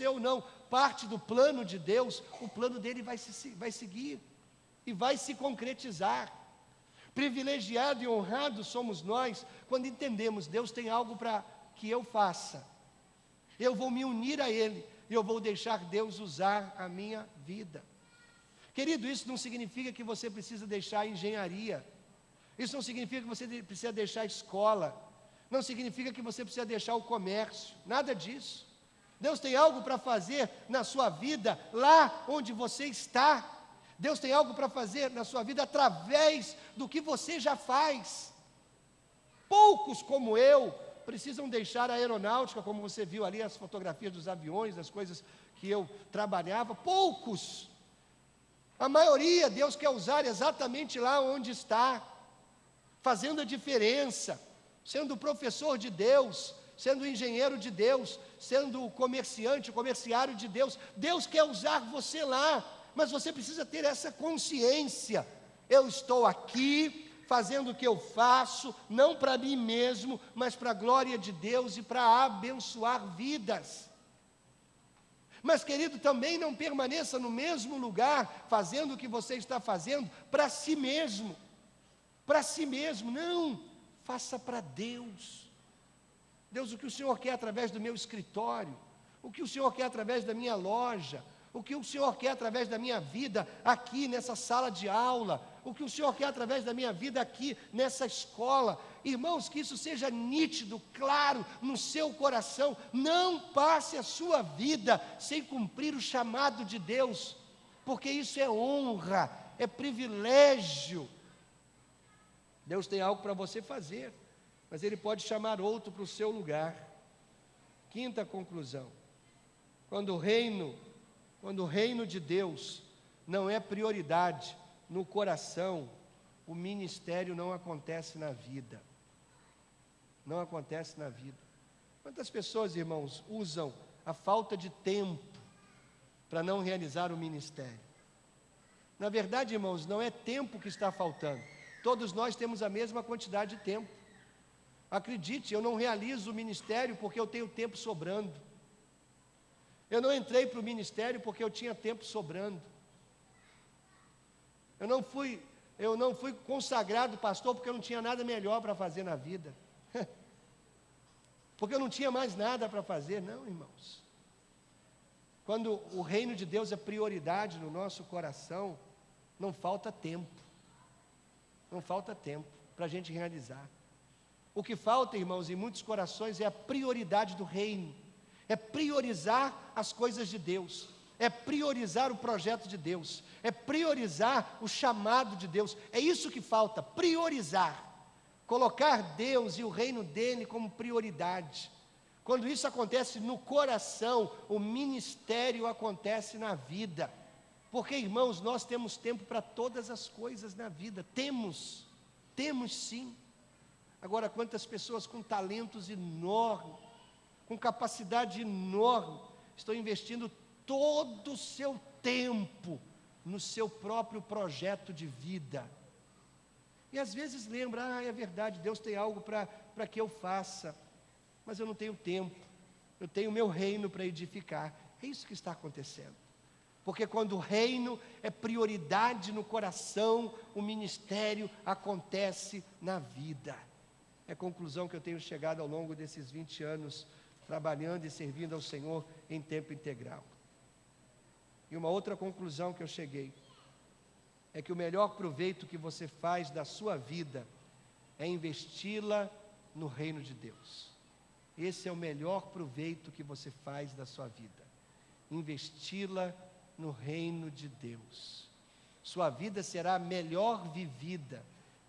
ou não parte do plano de Deus, o plano dele vai seguir e vai se concretizar. Privilegiado e honrado somos nós quando entendemos: Deus tem algo para que eu faça, eu vou me unir a Ele, e eu vou deixar Deus usar a minha vida. Querido, isso não significa que você precisa deixar a engenharia, isso não significa que você precisa deixar a escola, não significa que você precisa deixar o comércio, nada disso. Deus tem algo para fazer na sua vida, lá onde você está. Deus tem algo para fazer na sua vida através do que você já faz. Poucos como eu precisam deixar a aeronáutica, como você viu ali as fotografias dos aviões, das coisas que eu trabalhava. Poucos. A maioria Deus quer usar exatamente lá onde está, fazendo a diferença, sendo professor de Deus, sendo engenheiro de Deus, sendo comerciante, comerciário de Deus. Deus quer usar você lá, mas você precisa ter essa consciência. Eu estou aqui fazendo o que eu faço, não para mim mesmo, mas para a glória de Deus e para abençoar vidas. Mas, querido, também não permaneça no mesmo lugar, fazendo o que você está fazendo para si mesmo. Para si mesmo, não, faça para Deus. Deus, o que o Senhor quer através do meu escritório, o que o Senhor quer através da minha loja, o que o Senhor quer através da minha vida aqui nessa sala de aula, o que o Senhor quer através da minha vida aqui nessa escola. Irmãos, que isso seja nítido, claro, no seu coração. Não passe a sua vida sem cumprir o chamado de Deus, porque isso é honra, é privilégio. Deus tem algo para você fazer, mas Ele pode chamar outro para o seu lugar. Quinta conclusão: quando o reino de Deus não é prioridade no coração, o ministério não acontece na vida. Não acontece na vida. Quantas pessoas, irmãos, usam a falta de tempo para não realizar o ministério? Na verdade, irmãos, não é tempo que está faltando. Todos nós temos a mesma quantidade de tempo. Acredite, eu não realizo o ministério porque eu tenho tempo sobrando. Eu não entrei para o ministério porque eu tinha tempo sobrando. Eu não fui consagrado pastor porque eu não tinha nada melhor para fazer na vida. Porque eu não tinha mais nada para fazer. Não, irmãos. Quando o reino de Deus é prioridade no nosso coração, não falta tempo. Não falta tempo para a gente realizar. O que falta, irmãos, em muitos corações é a prioridade do reino. É priorizar as coisas de Deus, é priorizar o projeto de Deus, é priorizar o chamado de Deus. É isso que falta, priorizar, colocar Deus e o reino dele como prioridade. Quando isso acontece no coração, o ministério acontece na vida. Porque, irmãos, nós temos tempo para todas as coisas na vida, temos sim. Agora, quantas pessoas com talentos enormes, com capacidade enorme, estão investindo todo o seu tempo no seu próprio projeto de vida. E às vezes lembra, é verdade, Deus tem algo para que eu faça, mas eu não tenho tempo, eu tenho o meu reino para edificar. É isso que está acontecendo. Porque quando o reino é prioridade no coração, o ministério acontece na vida. É a conclusão que eu tenho chegado ao longo desses 20 anos, trabalhando e servindo ao Senhor em tempo integral. E uma outra conclusão que eu cheguei, é que o melhor proveito que você faz da sua vida, é investi-la no reino de Deus. Esse é o melhor proveito que você faz da sua vida, investi-la no reino de Deus. Sua vida será melhor vivida,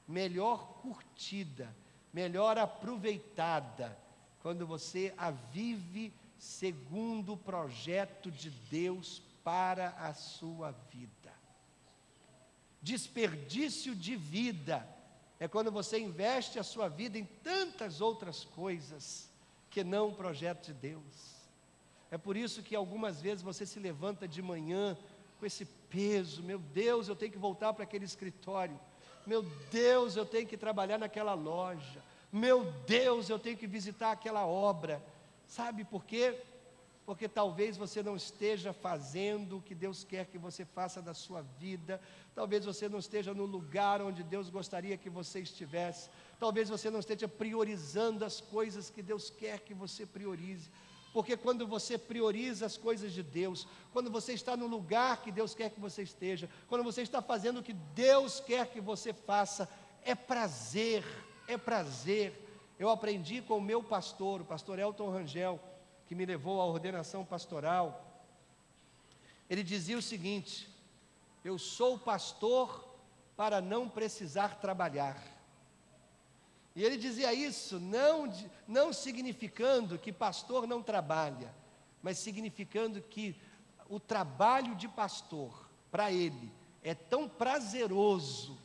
melhor curtida, melhor aproveitada, quando você a vive segundo o projeto de Deus para a sua vida. Desperdício de vida é quando você investe a sua vida em tantas outras coisas que não o projeto de Deus. É por isso que algumas vezes você se levanta de manhã com esse peso: meu Deus, eu tenho que voltar para aquele escritório, meu Deus, eu tenho que trabalhar naquela loja, meu Deus, eu tenho que visitar aquela obra. Sabe por quê? Porque talvez você não esteja fazendo o que Deus quer que você faça da sua vida, talvez você não esteja no lugar onde Deus gostaria que você estivesse, talvez você não esteja priorizando as coisas que Deus quer que você priorize. Porque quando você prioriza as coisas de Deus, quando você está no lugar que Deus quer que você esteja, quando você está fazendo o que Deus quer que você faça, é prazer, é prazer. Eu aprendi com o meu pastor, o pastor Elton Rangel, que me levou à ordenação pastoral, ele dizia o seguinte: eu sou pastor para não precisar trabalhar. E ele dizia isso não significando que pastor não trabalha, mas significando que o trabalho de pastor, para ele, é tão prazeroso,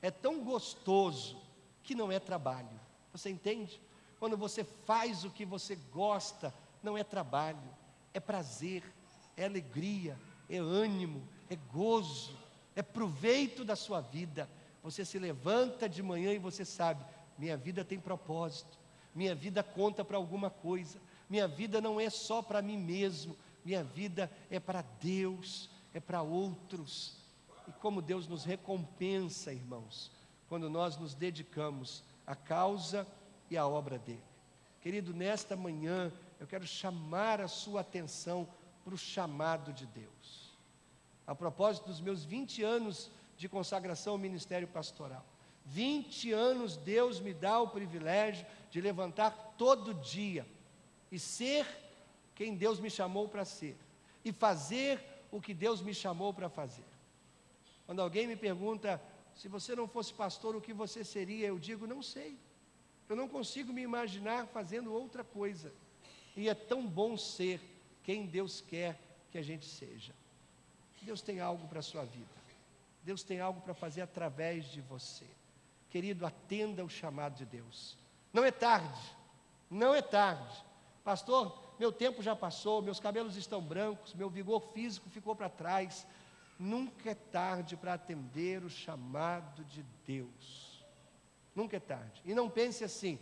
é tão gostoso, que não é trabalho. Você entende? Quando você faz o que você gosta, não é trabalho, é prazer, é alegria, é ânimo, é gozo, é proveito da sua vida. Você se levanta de manhã e você sabe: minha vida tem propósito, minha vida conta para alguma coisa, minha vida não é só para mim mesmo, minha vida é para Deus, é para outros. E como Deus nos recompensa, irmãos, quando nós nos dedicamos à causa e à obra dele. Querido, nesta manhã eu quero chamar a sua atenção para o chamado de Deus. A propósito dos meus 20 anos de consagração ao ministério pastoral, 20 anos Deus me dá o privilégio de levantar todo dia e ser quem Deus me chamou para ser, e fazer o que Deus me chamou para fazer. Quando alguém me pergunta: se você não fosse pastor, o que você seria? Eu digo: não sei, eu não consigo me imaginar fazendo outra coisa. E é tão bom ser quem Deus quer que a gente seja. Deus tem algo para a sua vida, Deus tem algo para fazer através de você. Querido, atenda o chamado de Deus. Não é tarde, não é tarde. Pastor, meu tempo já passou, meus cabelos estão brancos, meu vigor físico ficou para trás. Nunca é tarde para atender o chamado de Deus. Nunca é tarde. E não pense assim: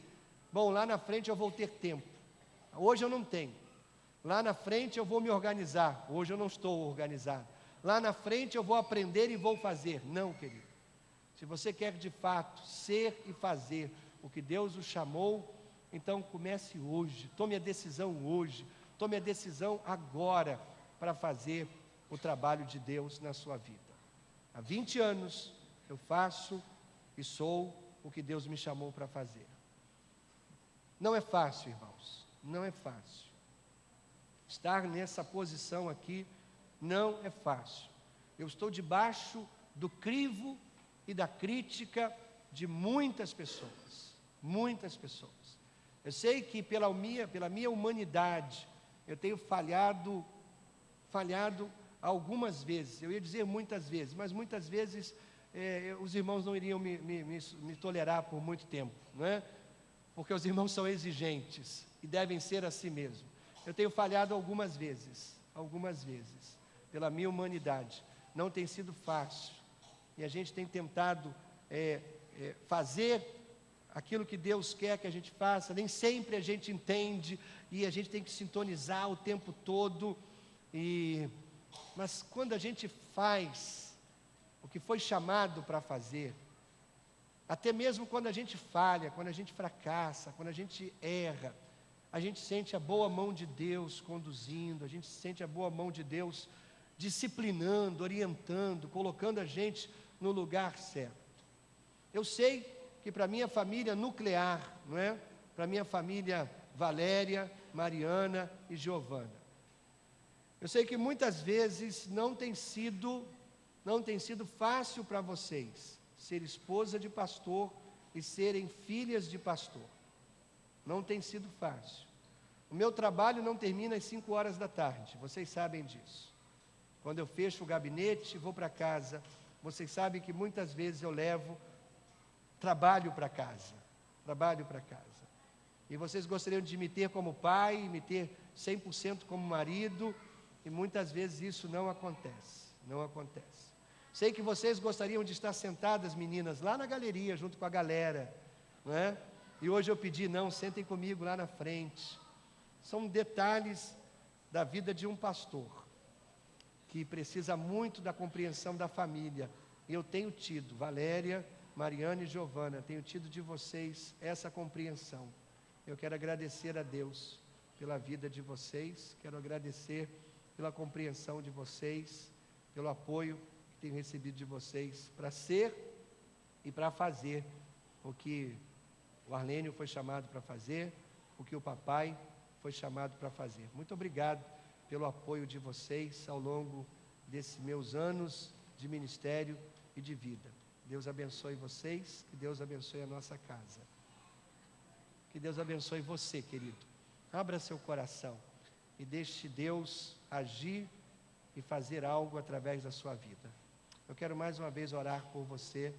bom, lá na frente eu vou ter tempo. Hoje eu não tenho. Lá na frente eu vou me organizar. Hoje eu não estou organizado. Lá na frente eu vou aprender e vou fazer. Não, querido. Se você quer de fato ser e fazer o que Deus o chamou, então comece hoje. Tome a decisão hoje. Tome a decisão agora para fazer o trabalho de Deus na sua vida. Há 20 anos eu faço e sou o que Deus me chamou para fazer. Não é fácil, irmãos, não é fácil. Estar nessa posição aqui não é fácil. Eu estou debaixo do crivo e da crítica de muitas pessoas, muitas pessoas. Eu sei que pela minha humanidade, eu tenho falhado algumas vezes. Eu ia dizer muitas vezes, mas muitas vezes os irmãos não iriam me tolerar por muito tempo, não é? Porque os irmãos são exigentes e devem ser assim mesmo. Eu tenho falhado algumas vezes, pela minha humanidade. Não tem sido fácil. E a gente tem tentado fazer aquilo que Deus quer que a gente faça. Nem sempre a gente entende e a gente tem que sintonizar o tempo todo. Mas quando a gente faz o que foi chamado para fazer, até mesmo quando a gente falha, quando a gente fracassa, quando a gente erra, a gente sente a boa mão de Deus conduzindo, a gente sente a boa mão de Deus disciplinando, orientando, colocando a gente no lugar certo. Eu sei que para minha família nuclear, não é? Para minha família Valéria, Mariana e Giovana, eu sei que muitas vezes não tem sido fácil para vocês ser esposa de pastor e serem filhas de pastor. Não tem sido fácil. O meu trabalho não termina às 5 horas da tarde, vocês sabem disso. Quando eu fecho o gabinete e vou para casa, vocês sabem que muitas vezes eu levo trabalho para casa. E vocês gostariam de me ter como pai, me ter 100% como marido, e muitas vezes isso não acontece. Sei que vocês gostariam de estar sentadas, meninas, lá na galeria, junto com a galera, não é? E hoje eu pedi: não, sentem comigo lá na frente. São detalhes da vida de um pastor, que precisa muito da compreensão da família. E eu tenho tido, Valéria, Mariana e Giovana, tenho tido de vocês essa compreensão. Eu quero agradecer a Deus pela vida de vocês, quero agradecer pela compreensão de vocês, pelo apoio que tenho recebido de vocês para ser e para fazer o que o Arlênio foi chamado para fazer, o que o papai foi chamado para fazer. Muito obrigado pelo apoio de vocês ao longo desses meus anos de ministério e de vida. Deus abençoe vocês, que Deus abençoe a nossa casa. Que Deus abençoe você, querido. Abra seu coração e deixe Deus agir e fazer algo através da sua vida. Eu quero mais uma vez orar por você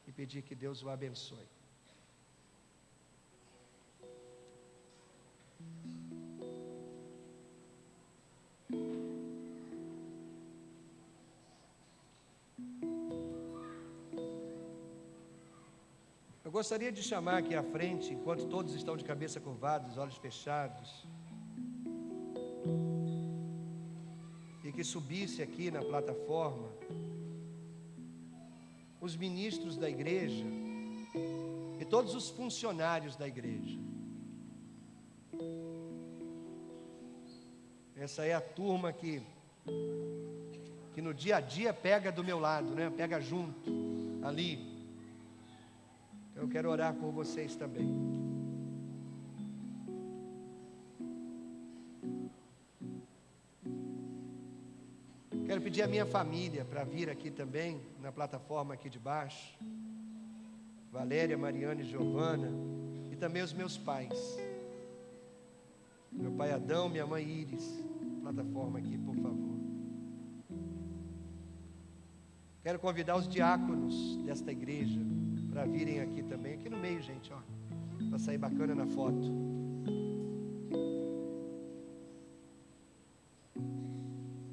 e pedir que Deus o abençoe. Eu gostaria de chamar aqui à frente, enquanto todos estão de cabeça curvada, olhos fechados, e que subisse aqui na plataforma os ministros da igreja e todos os funcionários da igreja. Essa é a turma que no dia a dia pega do meu lado, né? Pega junto, ali. Eu quero orar por vocês também. Quero pedir a minha família para vir aqui também, na plataforma aqui de baixo. Valéria, Mariana e Giovana. E também os meus pais. Meu pai Adão, minha mãe Iris. Plataforma aqui, por favor. Quero convidar os diáconos desta igreja para virem aqui também. Aqui no meio, gente, ó. Para sair bacana na foto.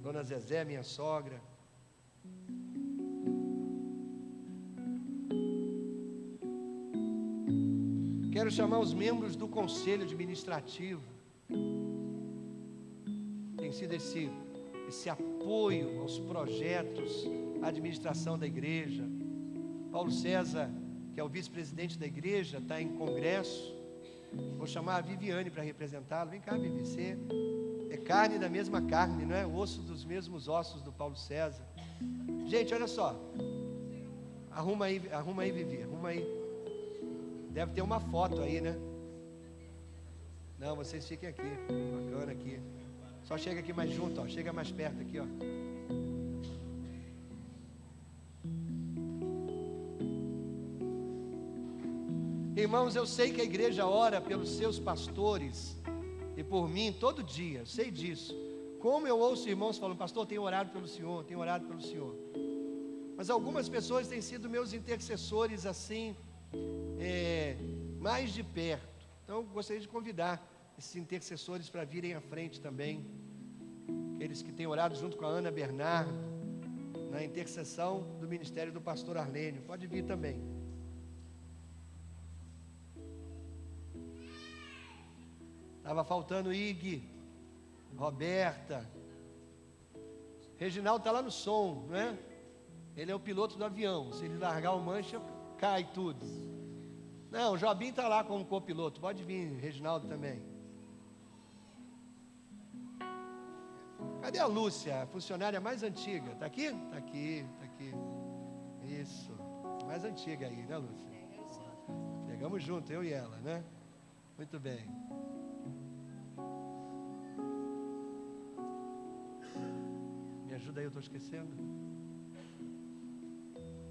Dona Zezé, minha sogra. Quero chamar os membros do conselho administrativo. Tem sido esse apoio aos projetos, à administração da igreja. Paulo César, que é o vice-presidente da igreja, está em congresso. Vou chamar a Viviane para representá-lo. Vem cá, Vivi, você é carne da mesma carne, não é? Osso dos mesmos ossos do Paulo César. Gente, olha só. Arruma aí, Vivi, arruma aí. Deve ter uma foto aí, né? Não, vocês fiquem aqui. Bacana aqui. Só chega aqui mais junto, ó. Chega mais perto aqui, ó. Irmãos, eu sei que a igreja ora pelos seus pastores e por mim todo dia, eu sei disso. Como eu ouço irmãos falando, pastor, tenho orado pelo Senhor, tenho orado pelo Senhor. Mas algumas pessoas têm sido meus intercessores assim, mais de perto. Então eu gostaria de convidar esses intercessores para virem à frente também. Aqueles que têm orado junto com a Ana Bernardo, na intercessão do ministério do pastor Arlênio. Pode vir também. Estava faltando Ig, Roberta. Reginaldo está lá no som, não é? Ele é o piloto do avião. Se ele largar o mancha, cai tudo. Não, o Jobim está lá como copiloto. Pode vir, Reginaldo também. Cadê a Lúcia, a funcionária mais antiga? Está aqui? Está aqui, está aqui. Isso. Mais antiga aí, né, Lúcia? Chegamos junto, eu e ela, né? Muito bem. Me ajuda aí, eu estou esquecendo.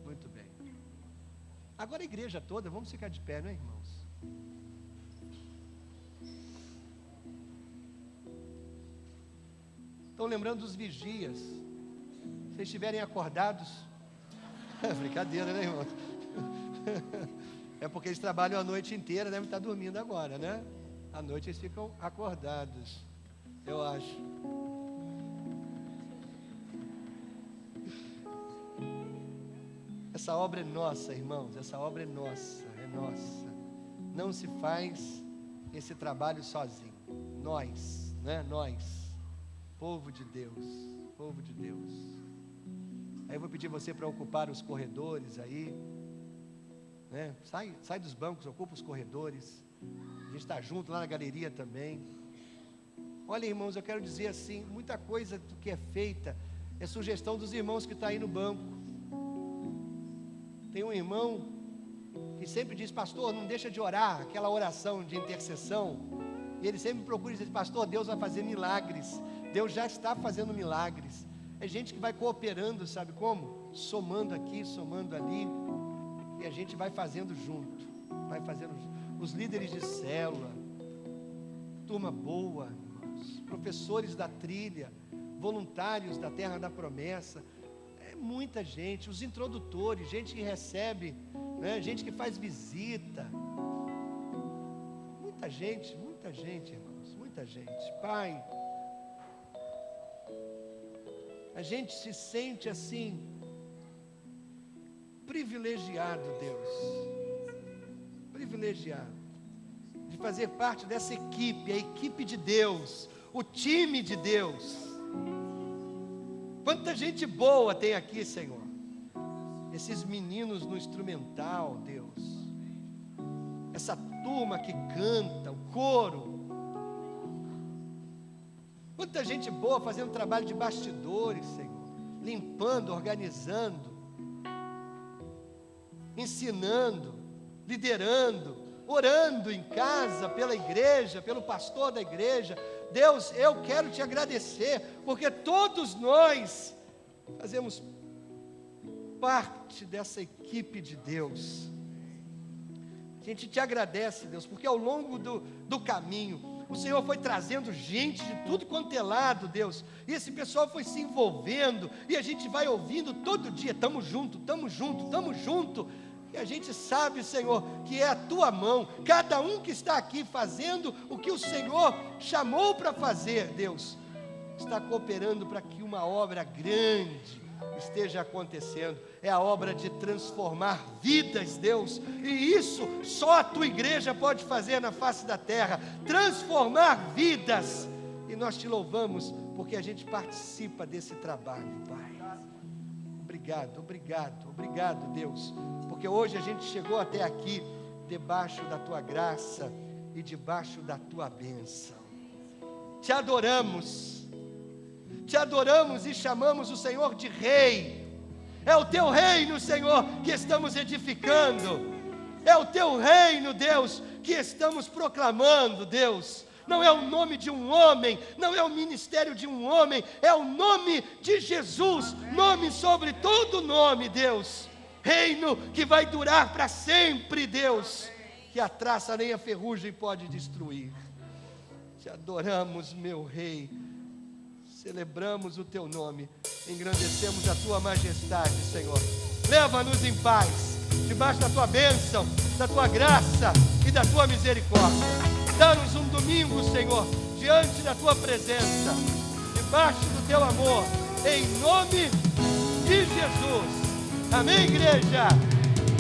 Muito bem. Agora a igreja toda, vamos ficar de pé, não é, irmãos? Estão lembrando dos vigias? Se vocês estiverem acordados, brincadeira, né, irmãos? É porque eles trabalham a noite inteira, devem estar dormindo agora, né? À noite eles ficam acordados, eu acho. Essa obra é nossa, irmãos, essa obra é nossa, é nossa. Não se faz esse trabalho sozinho. Nós, né? Nós, povo de Deus, povo de Deus. Aí eu vou pedir você para ocupar os corredores aí, né? Sai dos bancos, ocupa os corredores. A gente está junto lá na galeria também. Olha, irmãos, eu quero dizer assim, muita coisa do que é feita é sugestão dos irmãos que estão aí no banco. Tem um irmão que sempre diz, pastor, não deixa de orar, aquela oração de intercessão. E ele sempre me procura e diz: pastor, Deus vai fazer milagres. Deus já está fazendo milagres. É gente que vai cooperando, sabe como? Somando aqui, somando ali. E a gente vai fazendo junto. Vai fazendo junto. Os líderes de célula, turma boa, irmãos, professores da trilha, voluntários da Terra da Promessa. É muita gente. Os introdutores, gente que recebe, né? Gente que faz visita. Muita gente, irmãos, muita gente. Pai, a gente se sente assim, privilegiado, Deus, privilegiado, de fazer parte dessa equipe, a equipe de Deus, o time de Deus. Quanta gente boa tem aqui, Senhor, esses meninos no instrumental, Deus, essa turma que canta, o coro. Quanta gente boa fazendo trabalho de bastidores, Senhor, limpando, organizando, ensinando, liderando, orando em casa pela igreja, pelo pastor da igreja. Deus, eu quero te agradecer, porque todos nós fazemos parte dessa equipe de Deus. A gente te agradece, Deus, porque ao longo do caminho, o Senhor foi trazendo gente de tudo quanto é lado, Deus, e esse pessoal foi se envolvendo, e a gente vai ouvindo todo dia: estamos juntos, estamos juntos, estamos juntos. E a gente sabe, Senhor, que é a tua mão, cada um que está aqui fazendo o que o Senhor chamou para fazer, Deus, está cooperando para que uma obra grande esteja acontecendo. É a obra de transformar vidas, Deus, e isso só a tua igreja pode fazer na face da terra, transformar vidas. E nós te louvamos porque a gente participa desse trabalho, Pai. Obrigado, obrigado, obrigado, Deus, porque hoje a gente chegou até aqui debaixo da tua graça e debaixo da tua bênção. Te adoramos e chamamos o Senhor de Rei. É o teu reino, Senhor, que estamos edificando. É o teu reino, Deus, que estamos proclamando, Deus. Não é o nome de um homem, não é o ministério de um homem, é o nome de Jesus, nome sobre todo nome, Deus. Reino que vai durar para sempre, Deus, que a traça nem a ferrugem pode destruir. Te adoramos, meu Rei. Celebramos o teu nome, engrandecemos a tua majestade, Senhor. Leva-nos em paz, debaixo da tua bênção, da tua graça e da tua misericórdia. Dá-nos um domingo, Senhor, diante da tua presença, debaixo do teu amor, em nome de Jesus. Amém, igreja?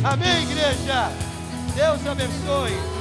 Amém, igreja? Deus abençoe.